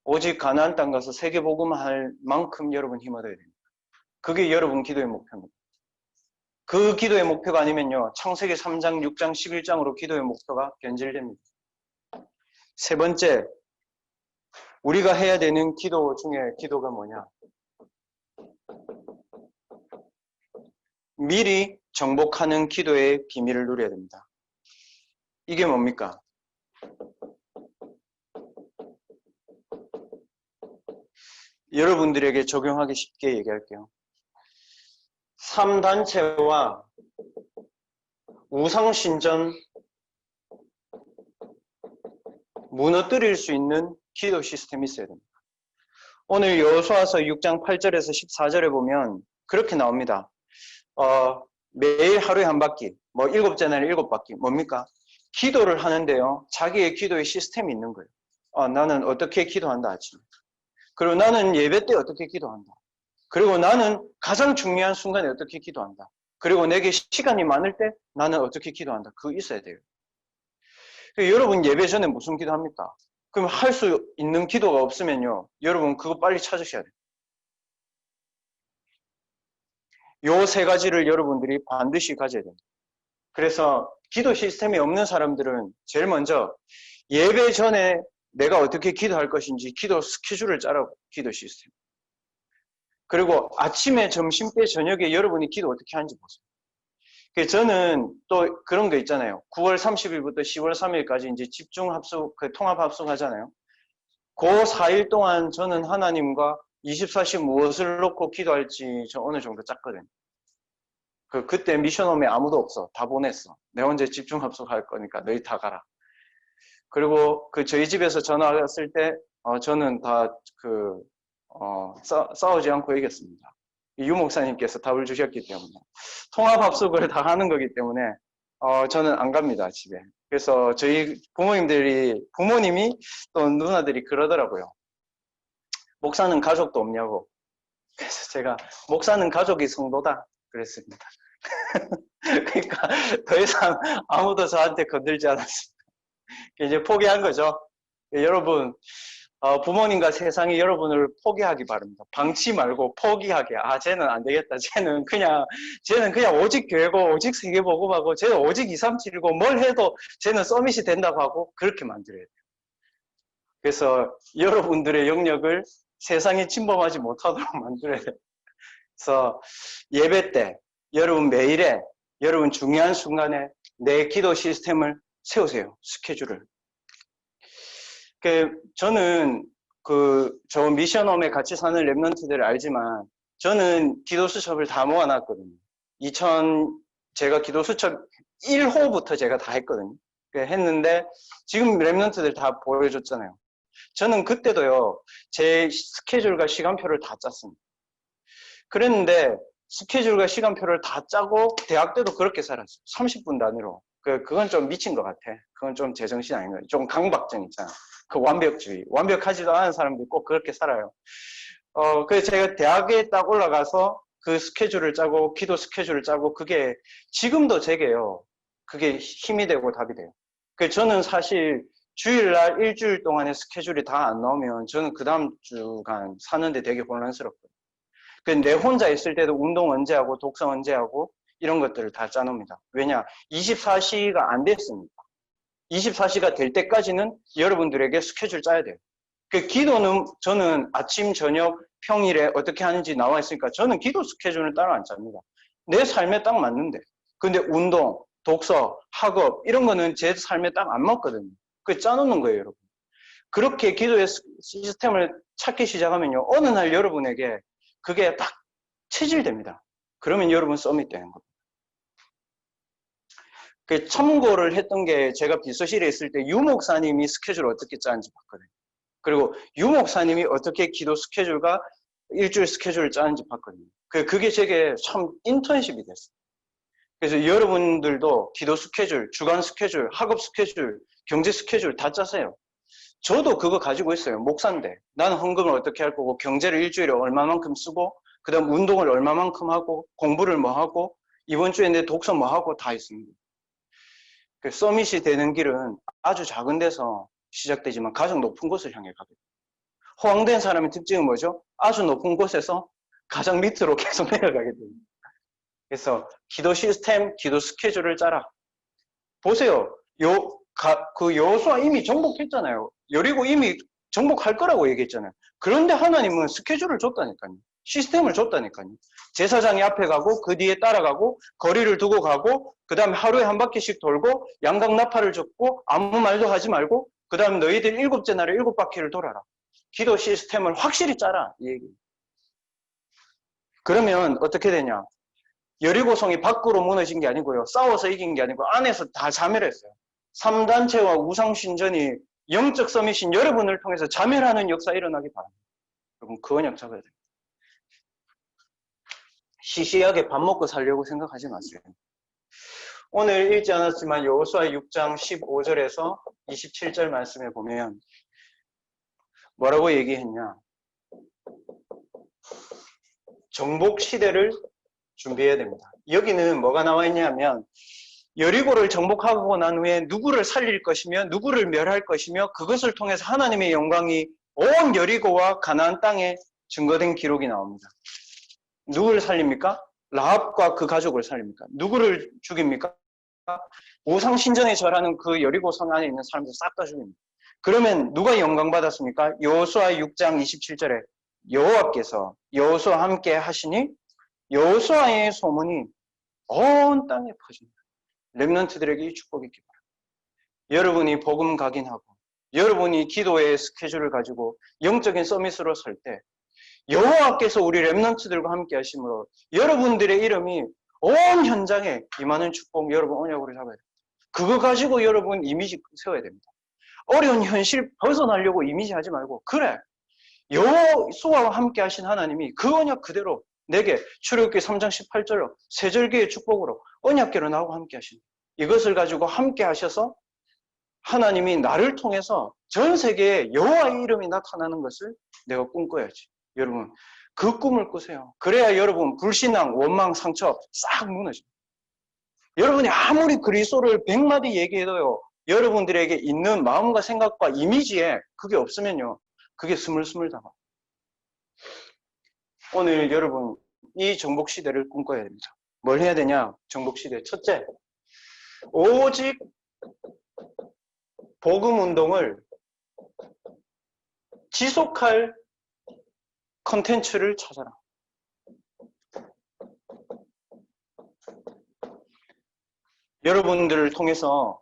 오직 가나안 땅 가서 세계 복음할 만큼 여러분 힘 얻어야 됩니다. 그게 여러분 기도의 목표입니다. 그 기도의 목표가 아니면요, 창세기 3장, 6장, 11장으로 기도의 목표가 변질됩니다. 세 번째, 우리가 해야 되는 기도 중에 기도가 뭐냐? 미리 정복하는 기도의 비밀을 누려야 됩니다. 이게 뭡니까? 여러분들에게 적용하기 쉽게 얘기할게요. 3단체와 우상신전 무너뜨릴 수 있는 기도 시스템이 있어야 됩니다. 오늘 여호수아서 6장 8절에서 14절에 보면 그렇게 나옵니다. 매일 하루에 한 바퀴, 뭐 7자나 7바퀴, 뭡니까? 기도를 하는데요. 자기의 기도의 시스템이 있는 거예요. 나는 어떻게 기도한다, 아침에. 그리고 나는 예배 때 어떻게 기도한다. 그리고 나는 가장 중요한 순간에 어떻게 기도한다. 그리고 내게 시간이 많을 때 나는 어떻게 기도한다. 그거 있어야 돼요. 여러분 예배 전에 무슨 기도합니까? 그럼 할 수 있는 기도가 없으면요. 여러분 그거 빨리 찾으셔야 돼요. 요 세 가지를 여러분들이 반드시 가져야 됩니다. 그래서 기도 시스템이 없는 사람들은 제일 먼저 예배 전에 내가 어떻게 기도할 것인지 기도 스케줄을 짜라고, 기도 시스템. 그리고 아침에, 점심 때, 저녁에 여러분이 기도 어떻게 하는지 보세요. 그래서 저는 또 그런 거 있잖아요. 9월 30일부터 10월 3일까지 이제 집중합숙, 통합합숙 하잖아요. 그 4일 동안 저는 하나님과 24시 무엇을 놓고 기도할지 저 어느 정도 짰거든요. 그때 미션홈에 아무도 없어. 다 보냈어. 내 혼자 집중합숙 할 거니까 너희 다 가라. 그리고 저희 집에서 전화 왔을 때 저는 다 싸우지 않고 이겼습니다. 유 목사님께서 답을 주셨기 때문에 통합합숙을 다 하는 거기 때문에 저는 안 갑니다, 집에. 그래서 저희 부모님이 또 누나들이 그러더라고요. 목사는 가족도 없냐고. 그래서 제가 목사는 가족이 성도다 그랬습니다. 그러니까 더 이상 아무도 저한테 건들지 않았습니다. 이제 포기한 거죠. 여러분, 부모님과 세상이 여러분을 포기하기 바랍니다. 방치 말고 포기하게. 쟤는 안 되겠다. 쟤는 그냥 오직 교회고, 오직 세계복음하고, 쟤는 오직 237이고, 뭘 해도 쟤는 서밋이 된다고 하고, 그렇게 만들어야 돼요. 그래서 여러분들의 영역을 세상에 침범하지 못하도록 만들어야 돼요. 그래서 예배 때, 여러분 매일에, 여러분 중요한 순간에 내 기도 시스템을 세우세요. 스케줄을. 저는 저 미션홈에 같이 사는 랩런트들을 알지만 저는 기도 수첩을 다 모아놨거든요. 제가 기도 수첩 1호부터 제가 다 했거든요. 했는데 지금 랩런트들 다 보여줬잖아요. 저는 그때도요. 제 스케줄과 시간표를 다 짰습니다. 그랬는데 스케줄과 시간표를 다 짜고 대학 때도 그렇게 살았어요. 30분 단위로. 그건 좀 미친 것 같아. 그건 좀 제정신 아닌 거예요. 좀 강박증 있잖아. 그 완벽주의. 완벽하지도 않은 사람들이 꼭 그렇게 살아요. 그래서 제가 대학에 딱 올라가서 그 스케줄을 짜고, 기도 스케줄을 짜고, 그게 지금도 제게요. 그게 힘이 되고 답이 돼요. 저는 사실 주일날 일주일 동안의 스케줄이 다 안 나오면 저는 그 다음 주간 사는데 되게 혼란스럽거든요. 내 혼자 있을 때도 운동 언제 하고, 독서 언제 하고, 이런 것들을 다 짜놓습니다. 왜냐? 24시가 안 됐습니다. 24시가 될 때까지는 여러분들에게 스케줄 짜야 돼요. 기도는 저는 아침, 저녁, 평일에 어떻게 하는지 나와 있으니까 저는 기도 스케줄을 따로 안 짭니다. 내 삶에 딱 맞는데. 근데 운동, 독서, 학업 이런 거는 제 삶에 딱 안 맞거든요. 그게 짜놓는 거예요, 여러분. 그렇게 기도의 시스템을 찾기 시작하면요. 어느 날 여러분에게 그게 딱 체질됩니다. 그러면 여러분 서밋 되는 겁니다. 참고를 했던 게 제가 비서실에 있을 때 유 목사님이 스케줄 어떻게 짜는지 봤거든요. 그리고 유 목사님이 어떻게 기도 스케줄과 일주일 스케줄을 짜는지 봤거든요. 그게 제게 참 인턴십이 됐어요. 그래서 여러분들도 기도 스케줄, 주간 스케줄, 학업 스케줄, 경제 스케줄 다 짜세요. 저도 그거 가지고 있어요. 목사인데 나는 헌금을 어떻게 할 거고 경제를 일주일에 얼마만큼 쓰고 그 다음 운동을 얼마만큼 하고 공부를 뭐 하고 이번 주에 내 독서 뭐 하고 다 있습니다. 서밋이 되는 길은 아주 작은 데서 시작되지만 가장 높은 곳을 향해 가게 됩니다. 호황된 사람의 특징은 뭐죠? 아주 높은 곳에서 가장 밑으로 계속 내려가게 됩니다. 그래서 기도 시스템, 기도 스케줄을 짜라. 보세요. 여호수아 이미 정복했잖아요. 여리고 이미 정복할 거라고 얘기했잖아요. 그런데 하나님은 스케줄을 줬다니까요. 시스템을 줬다니까요. 제사장이 앞에 가고 그 뒤에 따라가고 거리를 두고 가고 그 다음에 하루에 한 바퀴씩 돌고 양각 나팔을 줬고 아무 말도 하지 말고 그 다음에 너희들 7째 날에 7바퀴를 돌아라. 기도 시스템을 확실히 짜라. 이 얘기. 그러면 어떻게 되냐? 여리고성이 밖으로 무너진 게 아니고요. 싸워서 이긴 게 아니고 안에서 다 자멸했어요. 3단체와 우상신전이 영적 서밋인 여러분을 통해서 자멸하는 역사 일어나기 바랍니다. 여러분 그 언약 잡아야 돼요. 시시하게 밥 먹고 살려고 생각하지 마세요. 오늘 읽지 않았지만 여호수아 6장 15절에서 27절 말씀에 보면 뭐라고 얘기했냐? 정복 시대를 준비해야 됩니다. 여기는 뭐가 나와 있냐면 여리고를 정복하고 난 후에 누구를 살릴 것이며 누구를 멸할 것이며 그것을 통해서 하나님의 영광이 온 여리고와 가나안 땅에 증거된 기록이 나옵니다. 누구를 살립니까? 라합과 그 가족을 살립니까? 누구를 죽입니까? 우상신전에 절하는 그 여리고 성 안에 있는 사람들 싹 다 죽입니다. 그러면 누가 영광 받았습니까? 여호수아 6장 27절에 여호와께서 여호수아와 함께 하시니 여호수아의 소문이 온 땅에 퍼집니다. 렘넌트들에게 이 축복이 있기 바랍니다. 여러분이 복음 각인하고 여러분이 기도의 스케줄을 가지고 영적인 서밋으로 설 때 여호와께서 우리 렘넌트들과 함께 하심으로 여러분들의 이름이 온 현장에 임하는 축복 여러분 언약으로 잡아야 됩니다. 그거 가지고 여러분 이미지 세워야 됩니다. 어려운 현실 벗어나려고 이미지 하지 말고 그래 여호수아와 함께 하신 하나님이 그 언약 그대로 내게 출애굽기 3장 18절로 세절기의 축복으로 언약궤로 나하고 함께 하신 이것을 가지고 함께 하셔서 하나님이 나를 통해서 전 세계에 여호와의 이름이 나타나는 것을 내가 꿈꿔야지. 여러분 그 꿈을 꾸세요. 그래야 여러분 불신앙, 원망, 상처 싹 무너집니다. 여러분이 아무리 그리스도를 100마디 얘기해도요. 여러분들에게 있는 마음과 생각과 이미지에 그게 없으면요. 그게 스물스물 담아. 오늘 여러분 이 정복시대를 꿈꿔야 됩니다. 뭘 해야 되냐? 정복시대 첫째, 오직 복음운동을 지속할 컨텐츠를 찾아라. 여러분들을 통해서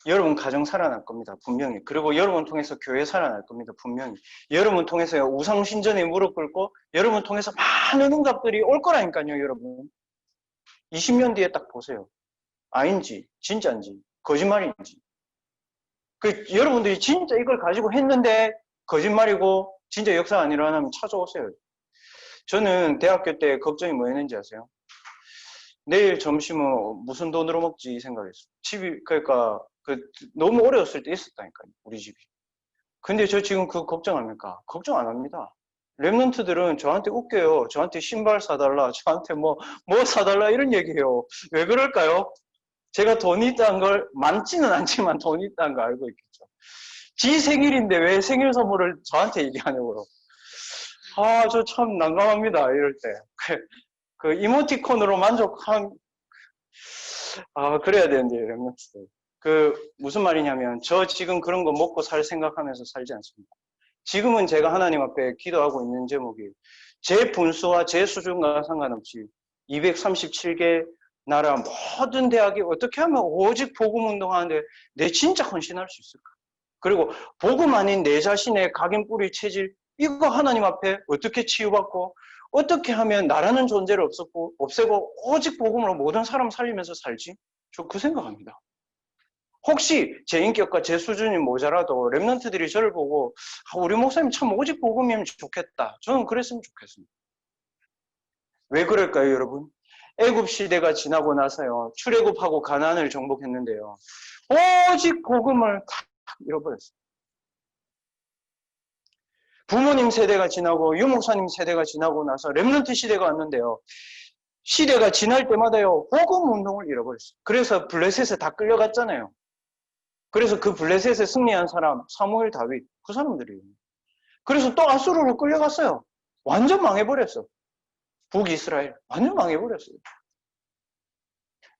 여러분 가정 살아날 겁니다. 분명히. 그리고 여러분 통해서 교회 살아날 겁니다. 분명히. 여러분 통해서 우상신전에 무릎 꿇고 여러분 통해서 많은 응답들이 올 거라니까요. 여러분. 20년 뒤에 딱 보세요. 아닌지 진짜인지 거짓말인지. 여러분들이 진짜 이걸 가지고 했는데 거짓말이고 진짜 역사가 안 일어나면 찾아오세요. 저는 대학교 때 걱정이 뭐였는지 아세요? 내일 점심은 무슨 돈으로 먹지 이 생각했어요. 집이 그러니까 너무 어려웠을 때 있었다니까요. 우리 집이. 근데 저 지금 그거 걱정합니까? 걱정 안 합니다. 렘넌트들은 저한테 웃겨요. 저한테 신발 사달라, 저한테 뭐 사달라 이런 얘기해요. 왜 그럴까요? 제가 돈이 있다는 걸 많지는 않지만 돈이 있다는 걸 알고 있겠죠. 지 생일인데 왜 생일 선물을 저한테 얘기하냐고요. 아, 저 참 난감합니다. 이럴 때. 그 이모티콘으로 그래야 되는데, 렘넌트들. 무슨 말이냐면, 저 지금 그런 거 먹고 살 생각하면서 살지 않습니다. 지금은 제가 하나님 앞에 기도하고 있는 제목이, 제 분수와 제 수준과 상관없이 237개 나라 모든 대학이 어떻게 하면 오직 복음 운동하는데 내 진짜 헌신할 수 있을까? 그리고 복음 아닌 내 자신의 각인 뿌리 체질, 이거 하나님 앞에 어떻게 치유받고 어떻게 하면 나라는 존재를 없애고 오직 복음으로 모든 사람 살리면서 살지? 저 그 생각합니다. 혹시 제 인격과 제 수준이 모자라도 렘넌트들이 저를 보고 우리 목사님 참 오직 복음이면 좋겠다. 저는 그랬으면 좋겠습니다. 왜 그럴까요, 여러분? 애굽 시대가 지나고 나서요. 출애굽하고 가나안을 정복했는데요. 오직 복음을 다 잃어버렸어요. 부모님 세대가 지나고 유목사님 세대가 지나고 나서 렘넌트 시대가 왔는데요. 시대가 지날 때마다요. 복음 운동을 잃어버렸어요. 그래서 블레셋에 다 끌려갔잖아요. 그래서 그 블레셋에 승리한 사람 사무엘, 다윗 그 사람들이에요. 그래서 또 아수르로 끌려갔어요. 완전 망해버렸어. 북이스라엘 완전 망해버렸어요.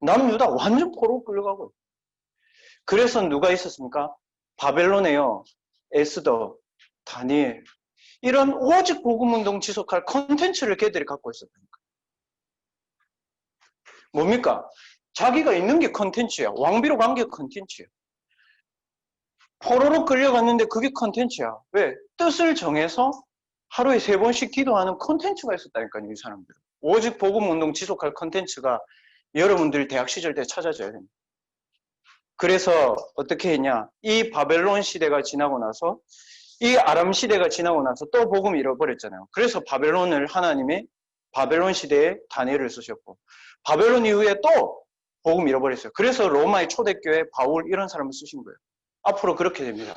남유다 완전 포로 끌려가고. 그래서 누가 있었습니까? 바벨론에요. 에스더, 다니엘. 이런 오직 복음운동 지속할 콘텐츠를 걔들이 갖고 있었다니까. 뭡니까? 자기가 있는 게 콘텐츠야. 왕비로 간 게 콘텐츠야. 포로로 끌려갔는데 그게 콘텐츠야. 왜? 뜻을 정해서 하루에 3번씩 기도하는 콘텐츠가 있었다니까요, 이 사람들은. 오직 복음운동 지속할 콘텐츠가 여러분들 대학 시절 때 찾아져야 됩니다. 그래서 어떻게 했냐? 이 바벨론 시대가 지나고 나서, 이 아람 시대가 지나고 나서 또 복음 잃어버렸잖아요. 그래서 바벨론을 하나님이 바벨론 시대에 다니엘을 쓰셨고, 바벨론 이후에 또 복음 잃어버렸어요. 그래서 로마의 초대교회 바울 이런 사람을 쓰신 거예요. 앞으로 그렇게 됩니다.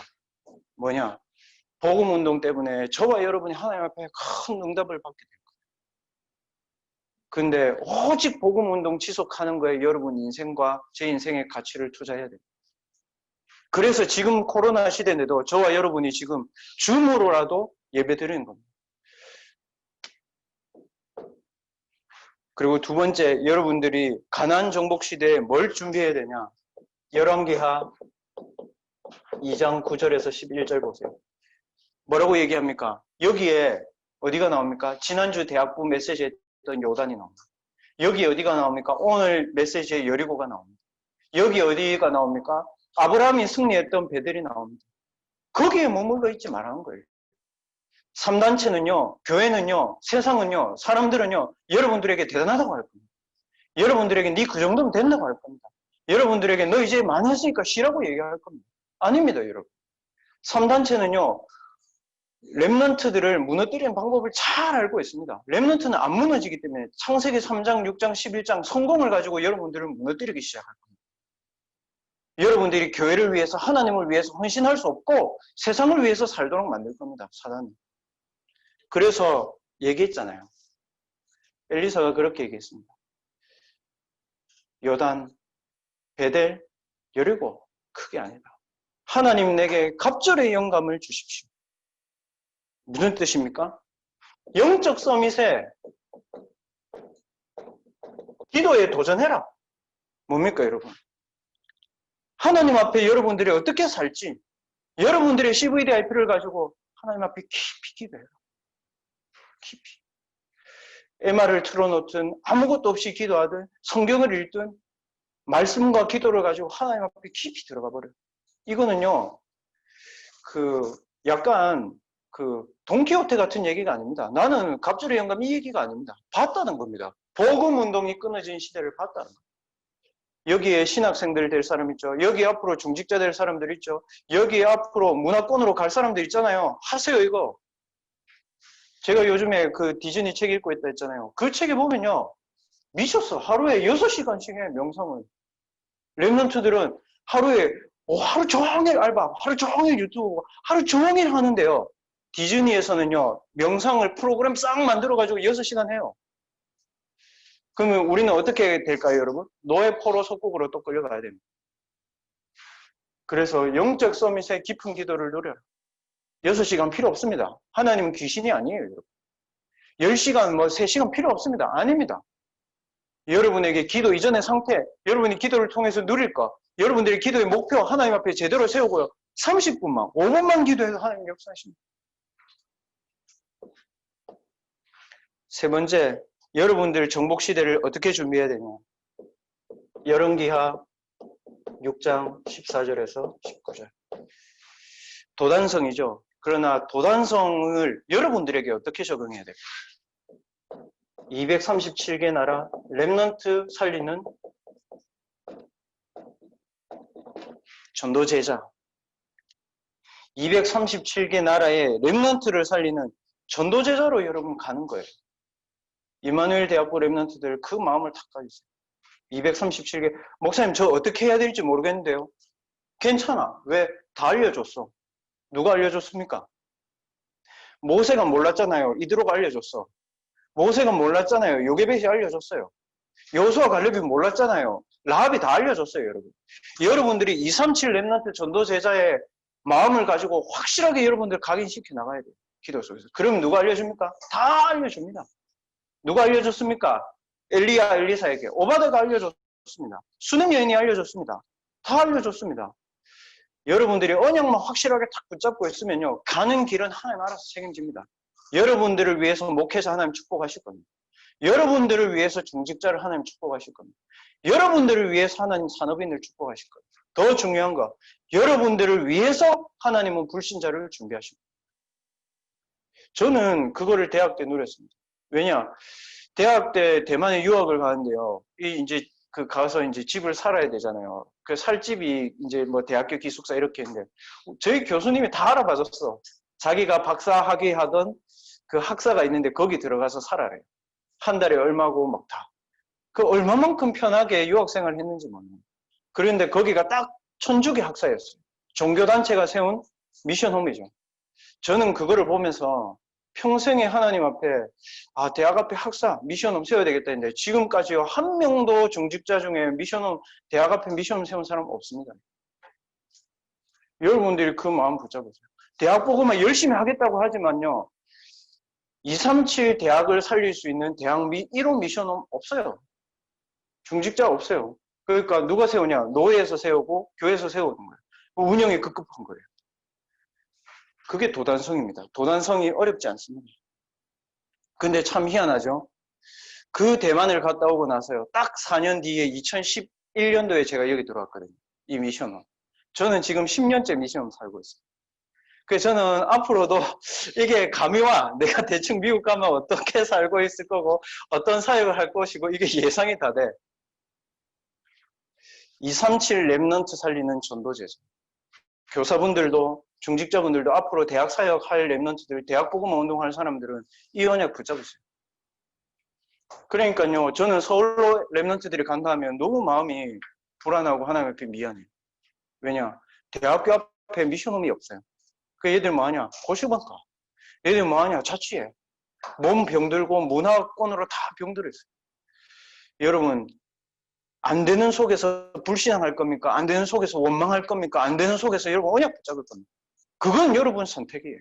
뭐냐? 복음 운동 때문에 저와 여러분이 하나님 앞에 큰 응답을 받게 될 거예요. 근데 오직 복음 운동 지속하는 거에 여러분 인생과 제 인생의 가치를 투자해야 돼요. 그래서 지금 코로나 시대인데도 저와 여러분이 지금 줌으로라도 예배 드리는 겁니다. 그리고 두 번째, 여러분들이 가나안 정복 시대에 뭘 준비해야 되냐? 열왕기하 2장 9절에서 11절 보세요. 뭐라고 얘기합니까? 여기에 어디가 나옵니까? 지난주 대학부 메시지에 했던 요단이 나옵니다. 여기 어디가 나옵니까? 오늘 메시지에 여리고가 나옵니다. 여기 어디가 나옵니까? 아브라함이 승리했던 베델이 나옵니다. 거기에 머물러 있지 말라는 거예요. 3단체는요, 교회는요, 세상은요, 사람들은요, 여러분들에게 대단하다고 할 겁니다. 여러분들에게 네 그 정도면 된다고 할 겁니다. 여러분들에게 너 이제 많이 했으니까 쉬라고 얘기할 겁니다. 아닙니다, 여러분. 3단체는요, 렘넌트들을 무너뜨리는 방법을 잘 알고 있습니다. 렘넌트는 안 무너지기 때문에 창세기 3장, 6장, 11장 성공을 가지고 여러분들을 무너뜨리기 시작할 겁니다. 여러분들이 교회를 위해서, 하나님을 위해서 헌신할 수 없고 세상을 위해서 살도록 만들 겁니다, 사단은. 그래서 얘기했잖아요. 엘리사가 그렇게 얘기했습니다. 요단, 베델, 여리고 크게 아니다. 하나님 내게 갑절의 영감을 주십시오. 무슨 뜻입니까? 영적 서밋에 기도에 도전해라. 뭡니까, 여러분? 하나님 앞에 여러분들이 어떻게 살지, 여러분들의 CVDIP를 가지고 하나님 앞에 깊이 기도해라. 깊이. MR을 틀어놓든 아무것도 없이 기도하든 성경을 읽든 말씀과 기도를 가지고 하나님 앞에 깊이 들어가 버려요. 이거는요, 약간 돈키호테 같은 얘기가 아닙니다. 나는 갑절의 영감 이 얘기가 아닙니다. 봤다는 겁니다. 복음 운동이 끊어진 시대를 봤다는 겁니다. 여기에 신학생들 될 사람 있죠. 여기 앞으로 중직자 될 사람들 있죠. 여기 앞으로 문화권으로 갈 사람들 있잖아요. 하세요, 이거. 제가 요즘에 그 디즈니 책 읽고 있다 했잖아요. 그 책에 보면요, 미쳤어. 하루에 6시간씩 해, 명상을. 렘넌트들은 하루에 하루 종일 알바, 하루 종일 유튜브, 하루 종일 하는데요. 디즈니에서는요, 명상을 프로그램 싹 만들어가지고 6시간 해요. 그러면 우리는 어떻게 될까요, 여러분? 노예 포로 속국으로 또 끌려가야 됩니다. 그래서 영적 서밋의 깊은 기도를 누려라. 6시간 필요 없습니다. 하나님은 귀신이 아니에요, 여러분. 10시간, 3시간 필요 없습니다. 아닙니다. 여러분에게 기도 이전의 상태, 여러분이 기도를 통해서 누릴 것, 여러분들의 기도의 목표 하나님 앞에 제대로 세우고요. 30분만, 5분만 기도해서 하나님 역사하십니다. 세 번째, 여러분들 정복 시대를 어떻게 준비해야 되냐? 열왕기하 6장 14절에서 19절. 도단성이죠. 그러나 도단성을 여러분들에게 어떻게 적용해야 될까? 237개 나라 렘넌트 살리는 전도 제자. 237개 나라의 렘넌트를 살리는 전도 제자로 여러분 가는 거예요. 이마누엘 대학부 렘넌트들 그 마음을 다 가지세요. 237개. 목사님, 저 어떻게 해야 될지 모르겠는데요. 괜찮아. 왜? 다 알려줬어. 누가 알려줬습니까? 모세가 몰랐잖아요. 이드로가 알려줬어. 모세가 몰랐잖아요. 요게벳이 알려줬어요. 여호수아 갈렙이 몰랐잖아요. 라합이 다 알려줬어요, 여러분. 여러분들이 237 렘넌트 전도 제자의 마음을 가지고 확실하게 여러분들 각인시켜 나가야 돼요. 기도 속에서. 그럼 누가 알려줍니까? 다 알려줍니다. 누가 알려줬습니까? 엘리야, 엘리사에게. 오바다가 알려줬습니다. 수능 여인이 알려줬습니다. 다 알려줬습니다. 여러분들이 언약만 확실하게 딱 붙잡고 있으면요. 가는 길은 하나님 알아서 책임집니다. 여러분들을 위해서 목회자 하나님 축복하실 겁니다. 여러분들을 위해서 중직자를 하나님 축복하실 겁니다. 여러분들을 위해서 하나님 산업인을 축복하실 겁니다. 더 중요한 거, 여러분들을 위해서 하나님은 불신자를 준비하십니다. 저는 그거를 대학 때 누렸습니다. 왜냐? 대학 때 대만에 유학을 가는데요. 이제 가서 이제 집을 살아야 되잖아요. 그 살 집이 이제 뭐 대학교 기숙사 이렇게 했는데 저희 교수님이 다 알아봐줬어. 자기가 박사 학위 하던 그 학사가 있는데 거기 들어가서 살아래요. 한 달에 얼마고 막 다. 그 얼마만큼 편하게 유학생활을 했는지 모르겠어요. 그런데 거기가 딱 천주교 학사였어요. 종교단체가 세운 미션홈이죠. 저는 그거를 보면서 평생에 하나님 앞에 대학 앞에 학사, 미션홈 세워야 되겠다 했는데 지금까지요 한 명도 중직자 중에 미션홈, 대학 앞에 미션홈 세운 사람 없습니다. 여러분들이 그 마음 붙잡으세요. 대학 보고만 열심히 하겠다고 하지만요 237 대학을 살릴 수 있는 대학 1호 미션홈 없어요. 중직자 없어요. 그러니까 누가 세우냐? 노예에서 세우고 교회에서 세우는 거예요. 운영이 급급한 거예요. 그게 도단성입니다. 도단성이 어렵지 않습니다. 근데 참 희한하죠? 그 대만을 갔다 오고 나서요. 딱 4년 뒤에 2011년도에 제가 여기 들어왔거든요. 이 미션홈. 저는 지금 10년째 미션홈 살고 있어요. 그래서 저는 앞으로도 이게 감이 와. 내가 대충 미국 가면 어떻게 살고 있을 거고 어떤 사역을 할 것이고 이게 예상이 다 돼. 237 랩넌트 살리는 전도제죠. 교사분들도 중직자분들도 앞으로 대학 사역할 랩넌트들, 대학 복음화 운동할 사람들은 이 언약 붙잡으세요. 그러니까요, 저는 서울로 랩넌트들이 간다 하면 너무 마음이 불안하고 하나님 앞에 미안해요. 왜냐? 대학교 앞에 미션홈이 없어요. 그 얘들 뭐하냐? 고시원 가. 얘들 뭐하냐? 자취해. 몸 병들고 문화권으로 다 병들어 있어요. 여러분, 안 되는 속에서 불신앙할 겁니까? 안 되는 속에서 원망할 겁니까? 안 되는 속에서 여러분 언약 붙잡을 겁니까? 그건 여러분 선택이에요.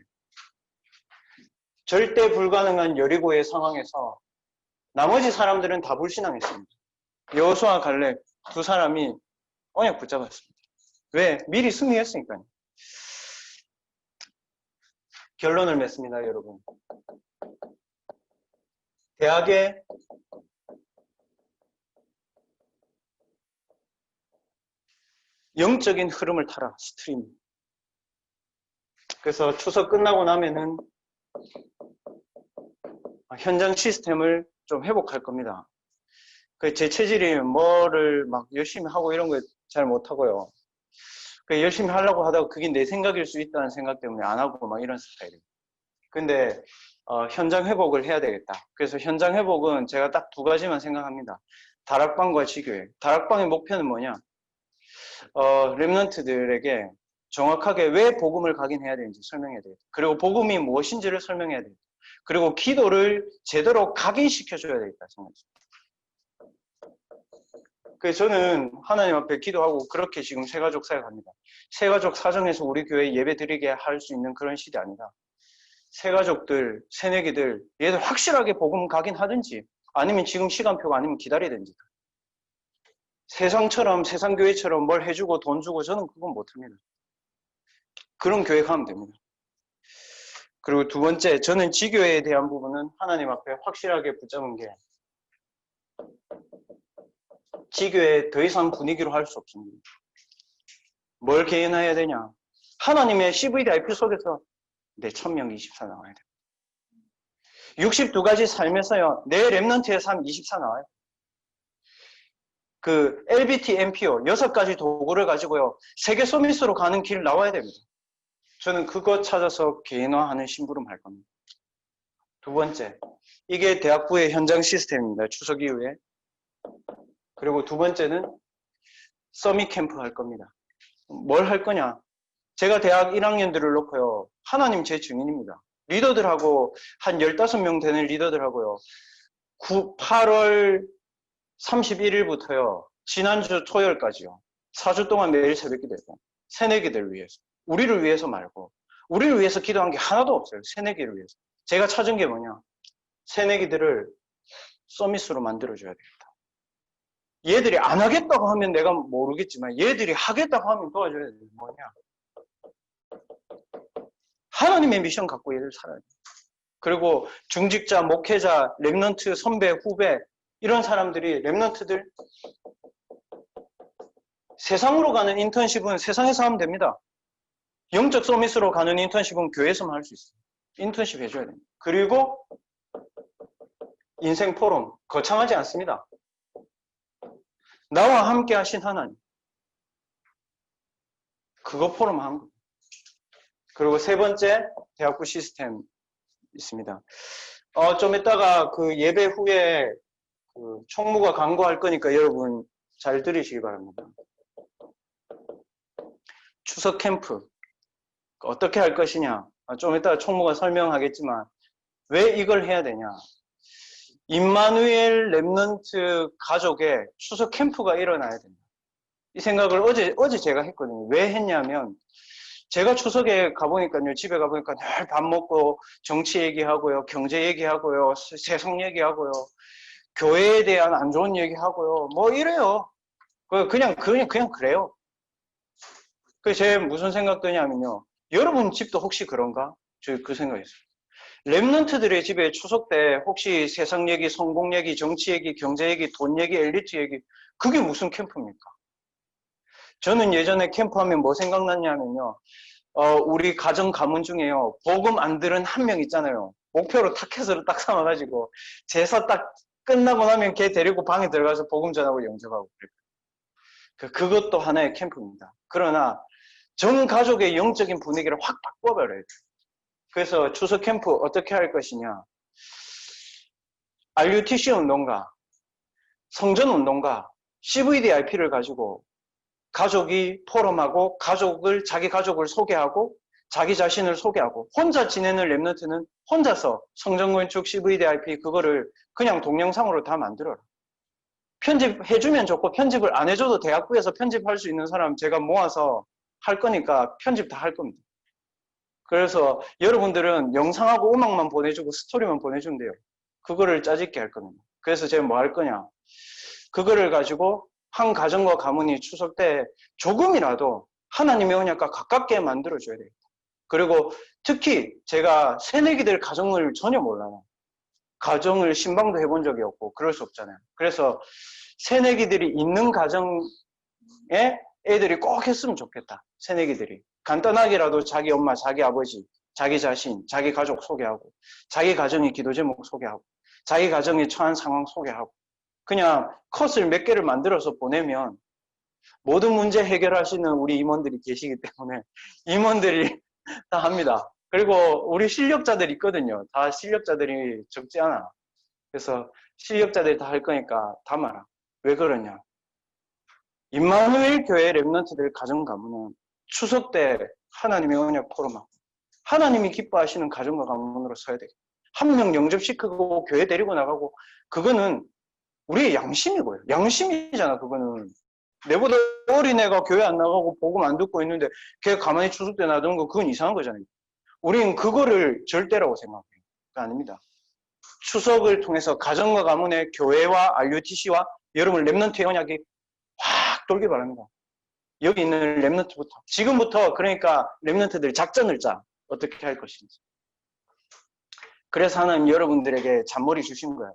절대 불가능한 여리고의 상황에서 나머지 사람들은 다 불신앙했습니다. 여호수아 갈렙 두 사람이 언약 붙잡았습니다. 왜? 미리 승리했으니까요. 결론을 맺습니다, 여러분. 대학에 영적인 흐름을 타라, 스트림. 그래서 추석 끝나고 나면은 현장 시스템을 좀 회복할 겁니다. 제 체질이 뭐를 막 열심히 하고 이런 거 잘 못하고요. 열심히 하려고 하다가 그게 내 생각일 수 있다는 생각 때문에 안 하고 막 이런 스타일이에요. 근데 현장 회복을 해야 되겠다. 그래서 현장 회복은 제가 딱 두 가지만 생각합니다. 다락방과 지교회. 다락방의 목표는 뭐냐? 랩런트들에게 정확하게 왜 복음을 각인해야 되는지 설명해야 돼요. 그리고 복음이 무엇인지를 설명해야 돼요. 그리고 기도를 제대로 각인시켜줘야 되겠다 생각했어요. 그래서 저는 하나님 앞에 기도하고 그렇게 지금 새가족 사역합니다. 새가족 사정에서 우리 교회에 예배 드리게 할 수 있는 그런 시대 아니다. 새가족들, 새내기들, 얘들 확실하게 복음 각인하든지 아니면 지금 시간표가 아니면 기다리든지. 세상처럼 세상교회처럼 뭘 해주고 돈 주고 저는 그건 못합니다. 그런 교회 가면 됩니다. 그리고 두 번째, 저는 지교회에 대한 부분은 하나님 앞에 확실하게 붙잡은 게 지교회 더 이상 분위기로 할 수 없습니다. 뭘 개인화해야 되냐? 하나님의 CVDIP 속에서 내 1000명 24 나와야 돼요. 62가지 삶에서요. 내 랩넌트의 삶 24 나와요. 그 LBT MPO 6가지 도구를 가지고요. 세계 서밋으로 가는 길 나와야 됩니다. 저는 그거 찾아서 개인화하는 심부름 할 겁니다. 두 번째, 이게 대학부의 현장 시스템입니다. 추석 이후에. 그리고 두 번째는 서밋 캠프 할 겁니다. 뭘 할 거냐? 제가 대학 1학년들을 놓고요. 하나님 제 증인입니다. 리더들하고 한 15명 되는 리더들하고요. 8월 31일부터요. 지난주 토요일까지요. 4주 동안 매일 새벽 기도했어요. 새내기들 위해서. 우리를 위해서 말고. 우리를 위해서 기도한 게 하나도 없어요. 새내기를 위해서. 제가 찾은 게 뭐냐? 새내기들을 서밋으로 만들어줘야 되겠다. 얘들이 안 하겠다고 하면 내가 모르겠지만 얘들이 하겠다고 하면 도와줘야 돼요. 뭐냐? 하나님의 미션 갖고 얘를 살아야 돼요. 그리고 중직자, 목회자, 렘넌트, 선배, 후배 이런 사람들이 렘넌트들 세상으로 가는 인턴십은 세상에서 하면 됩니다. 영적 서밋으로 가는 인턴십은 교회에서만 할 수 있어요. 인턴십 해줘야 됩니다. 그리고 인생 포럼 거창하지 않습니다. 나와 함께 하신 하나님. 그거 포럼 한 거. 그리고 세 번째 대학부 시스템 있습니다. 좀 이따가 그 예배 후에 그 총무가 광고할 거니까 여러분 잘 들으시기 바랍니다. 추석 캠프 어떻게 할 것이냐. 좀 이따가 총무가 설명하겠지만 왜 이걸 해야 되냐. 임마누엘 렘넌트 가족의 추석 캠프가 일어나야 된다. 이 생각을 어제 제가 했거든요. 왜 했냐면 제가 추석에 가보니까요. 집에 가보니까 늘 밥 먹고 정치 얘기하고요. 경제 얘기하고요. 세상 얘기하고요. 교회에 대한 안 좋은 얘기하고요. 뭐 이래요. 그냥 그래요. 그래서 제가 무슨 생각 드냐면요. 여러분 집도 혹시 그런가? 저 그 생각이었어요. 렘넌트들의 집에 추석 때 혹시 세상 얘기, 성공 얘기, 정치 얘기, 경제 얘기, 돈 얘기, 엘리트 얘기 그게 무슨 캠프입니까? 저는 예전에 캠프하면 뭐 생각났냐면요. 우리 가정 가문 중에요. 복음 안 들은 한 명 있잖아요. 목표로 타켓으로 딱 삼아가지고 제사 딱 끝나고 나면 걔 데리고 방에 들어가서 복음 전하고 영접하고 그래요. 그것도 하나의 캠프입니다. 그러나 전 가족의 영적인 분위기를 확 바꿔버려야 돼요. 그래서 추석 캠프 어떻게 할 것이냐. RUTC 운동가, 성전 운동가, CVDIP를 가지고 가족이 포럼하고 자기 가족을 소개하고 자기 자신을 소개하고 혼자 지내는 렘넌트는 혼자서 성전건축 CVDIP 그거를 그냥 동영상으로 다 만들어라. 편집해주면 좋고 편집을 안 해줘도 대학부에서 편집할 수 있는 사람 제가 모아서 할 거니까 편집 다 할 겁니다. 그래서 여러분들은 영상하고 음악만 보내주고 스토리만 보내주면 돼요. 그거를 짜집게 할 겁니다. 그래서 제가 뭐 할 거냐. 그거를 가지고 한 가정과 가문이 추석 때 조금이라도 하나님의 언약과 가깝게 만들어줘야 돼요. 그리고 특히 제가 새내기들 가정을 전혀 몰라요. 가정을 신방도 해본 적이 없고 그럴 수 없잖아요. 그래서 새내기들이 있는 가정에 애들이 꼭 했으면 좋겠다. 새내기들이. 간단하게라도 자기 엄마, 자기 아버지, 자기 자신, 자기 가족 소개하고 자기 가정의 기도 제목 소개하고 자기 가정에 처한 상황 소개하고 그냥 컷을 몇 개를 만들어서 보내면 모든 문제 해결하시는 우리 임원들이 계시기 때문에 임원들이 다 합니다. 그리고 우리 실력자들이 있거든요. 다 실력자들이 적지 않아. 그래서 실력자들이 다 할 거니까 담아라. 왜 그러냐. 임마누엘 교회 렘넌트들 가정 가문은 추석 때 하나님의 언약 포럼하고 하나님이 기뻐하시는 가정과 가문으로 서야 되겠다. 한 명 영접시키고 교회 데리고 나가고 그거는 우리의 양심이고요. 양심이잖아 그거는. 내보다 어린애가 교회 안 나가고 복음 안 듣고 있는데 걔 가만히 추석 때 놔두는 거 그건 이상한 거잖아요. 우리는 그거를 절대라고 생각해요. 그거 아닙니다. 추석을 통해서 가정과 가문의 교회와 RUTC와 여러분 렘넌트의 언약이 확 돌길 바랍니다. 여기 있는 렘넌트부터. 지금부터 그러니까 렘넌트들 작전을 짜. 어떻게 할 것인지. 그래서 하나님 여러분들에게 잔머리 주신 거예요.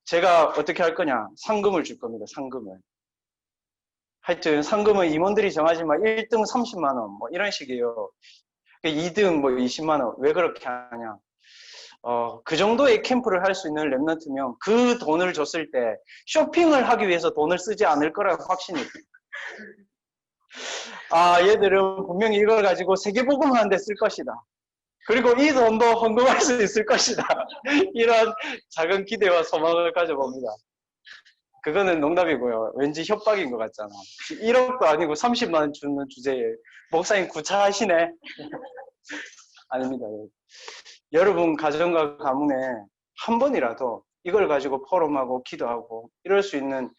제가 어떻게 할 거냐. 상금을 줄 겁니다. 상금을. 하여튼 상금은 임원들이 정하지만 1등 30만 원 뭐 이런 식이에요. 2등 뭐 20만 원. 왜 그렇게 하냐. 그 정도의 캠프를 할 수 있는 렘넌트면 그 돈을 줬을 때 쇼핑을 하기 위해서 돈을 쓰지 않을 거라고 확신이 있어요. 얘들은 분명히 이걸 가지고 세계복음 하는 데 쓸 것이다. 그리고 이 돈도 헌금할 수 있을 것이다. 이런 작은 기대와 소망을 가져봅니다. 그거는 농담이고요. 왠지 협박인 것 같잖아. 1억도 아니고 30만 원 주는 주제에 목사님 구차하시네. 아닙니다. 여러분 가정과 가문에 한 번이라도 이걸 가지고 포럼하고 기도하고 이럴 수 있는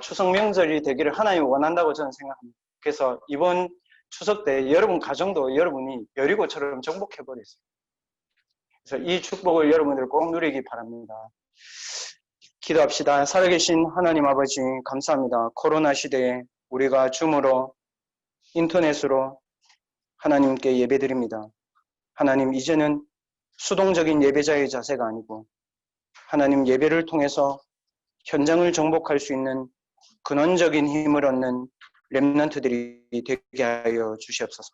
추석 명절이 되기를 하나님이 원한다고 저는 생각합니다. 그래서 이번 추석 때 여러분 가정도 여러분이 여리고처럼 정복해버리세요. 그래서 이 축복을 여러분들 꼭 누리기 바랍니다. 기도합시다. 살아계신 하나님 아버지 감사합니다. 코로나 시대에 우리가 줌으로 인터넷으로 하나님께 예배드립니다. 하나님, 이제는 수동적인 예배자의 자세가 아니고 하나님, 예배를 통해서 현장을 정복할 수 있는 근원적인 힘을 얻는 렘넌트들이 되게 하여 주시옵소서.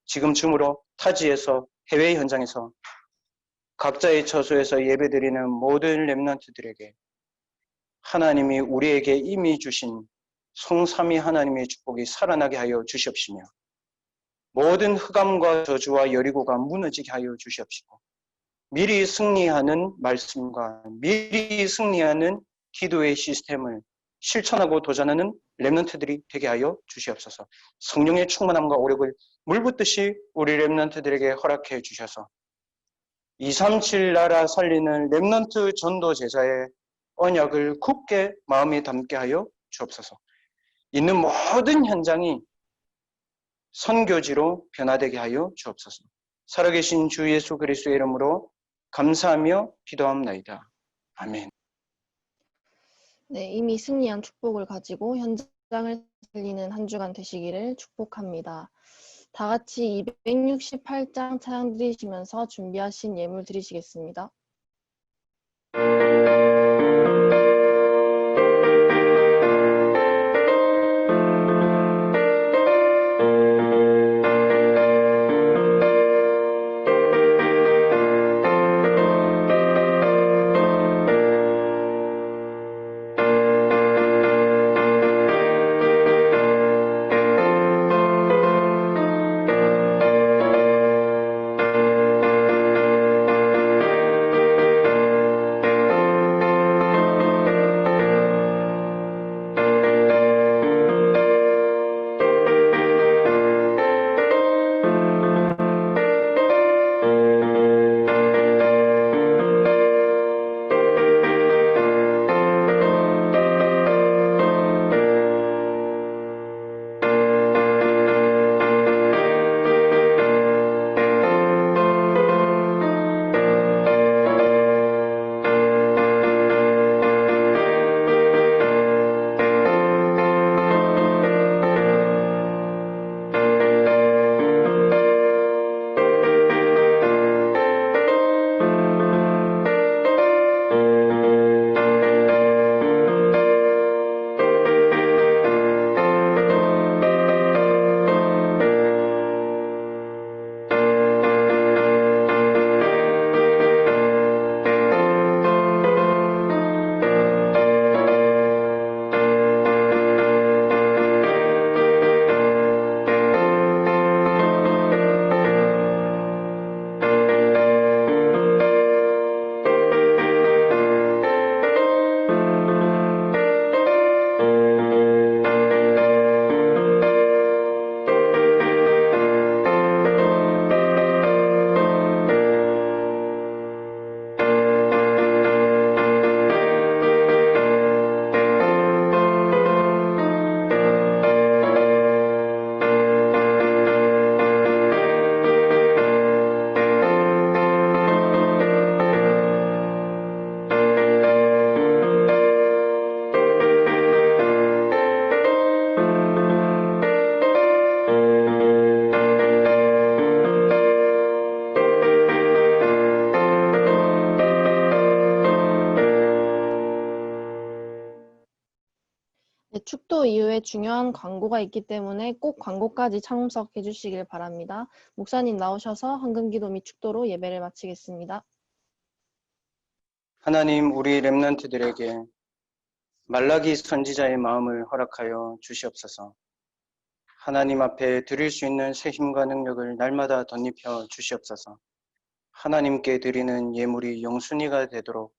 지금쯤으로 타지에서, 해외 현장에서, 각자의 처소에서 예배드리는 모든 렘넌트들에게 하나님이 우리에게 이미 주신 성삼위 하나님의 축복이 살아나게 하여 주시옵시며, 모든 흑암과 저주와 여리고가 무너지게 하여 주시옵시고, 미리 승리하는 말씀과 미리 승리하는 기도의 시스템을 실천하고 도전하는 렘넌트들이 되게 하여 주시옵소서. 성령의 충만함과 오력을 물붓듯이 우리 렘넌트들에게 허락해 주셔서 237 나라 살리는 렘넌트 전도 제자의 언약을 굳게 마음에 담게 하여 주옵소서. 있는 모든 현장이 선교지로 변화되게 하여 주옵소서. 살아계신 주 예수 그리스도의 이름으로 감사하며 기도합나이다. 아멘. 네, 이미 승리한 축복을 가지고 현장을 살리는 한 주간 되시기를 축복합니다. 다 같이 268장 찬양 드리시면서 준비하신 예물 드리시겠습니다. 네, 축도 이후에 중요한 광고가 있기 때문에 꼭 광고까지 참석해 주시길 바랍니다. 목사님 나오셔서 헌금기도 및 축도로 예배를 마치겠습니다. 하나님, 우리 렘넌트들에게 말라기 선지자의 마음을 허락하여 주시옵소서. 하나님 앞에 드릴 수 있는 새 힘과 능력을 날마다 덧입혀 주시옵소서. 하나님께 드리는 예물이 영순이가 되도록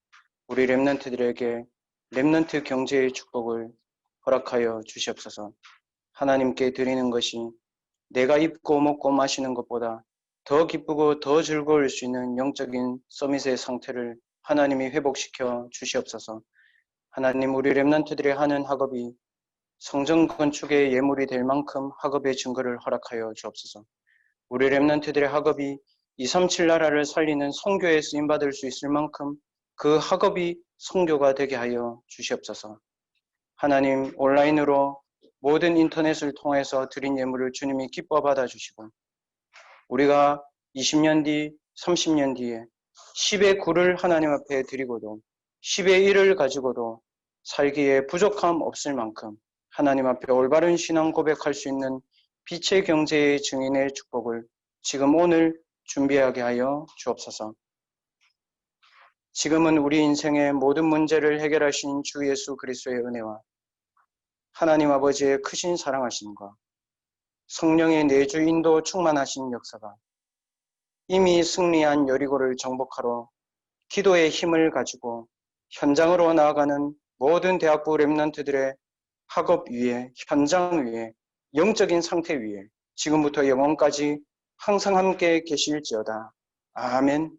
우리 렘넌트들에게 렘넌트 경제의 축복을 허락하여 주시옵소서. 하나님께 드리는 것이 내가 입고 먹고 마시는 것보다 더 기쁘고 더 즐거울 수 있는 영적인 서밋의 상태를 하나님이 회복시켜 주시옵소서. 하나님, 우리 렘넌트들이 하는 학업이 성전 건축의 예물이 될 만큼 학업의 증거를 허락하여 주옵소서. 우리 렘넌트들의 학업이 237 나라를 살리는 선교에 쓰임받을 수 있을 만큼 그 학업이 선교가 되게 하여 주시옵소서. 하나님, 온라인으로 모든 인터넷을 통해서 드린 예물을 주님이 기뻐 받아주시고 우리가 20년 뒤, 30년 뒤에 10의 9를 하나님 앞에 드리고도 10의 1을 가지고도 살기에 부족함 없을 만큼 하나님 앞에 올바른 신앙 고백할 수 있는 빛의 경제의 증인의 축복을 지금 오늘 준비하게 하여 주옵소서. 지금은 우리 인생의 모든 문제를 해결하신 주 예수 그리스도의 은혜와 하나님 아버지의 크신 사랑하심과 성령의 내주 인도 충만하신 역사가 이미 승리한 여리고를 정복하러 기도의 힘을 가지고 현장으로 나아가는 모든 대학부 렘넌트들의 학업 위에, 현장 위에, 영적인 상태 위에 지금부터 영원까지 항상 함께 계실지어다. 아멘.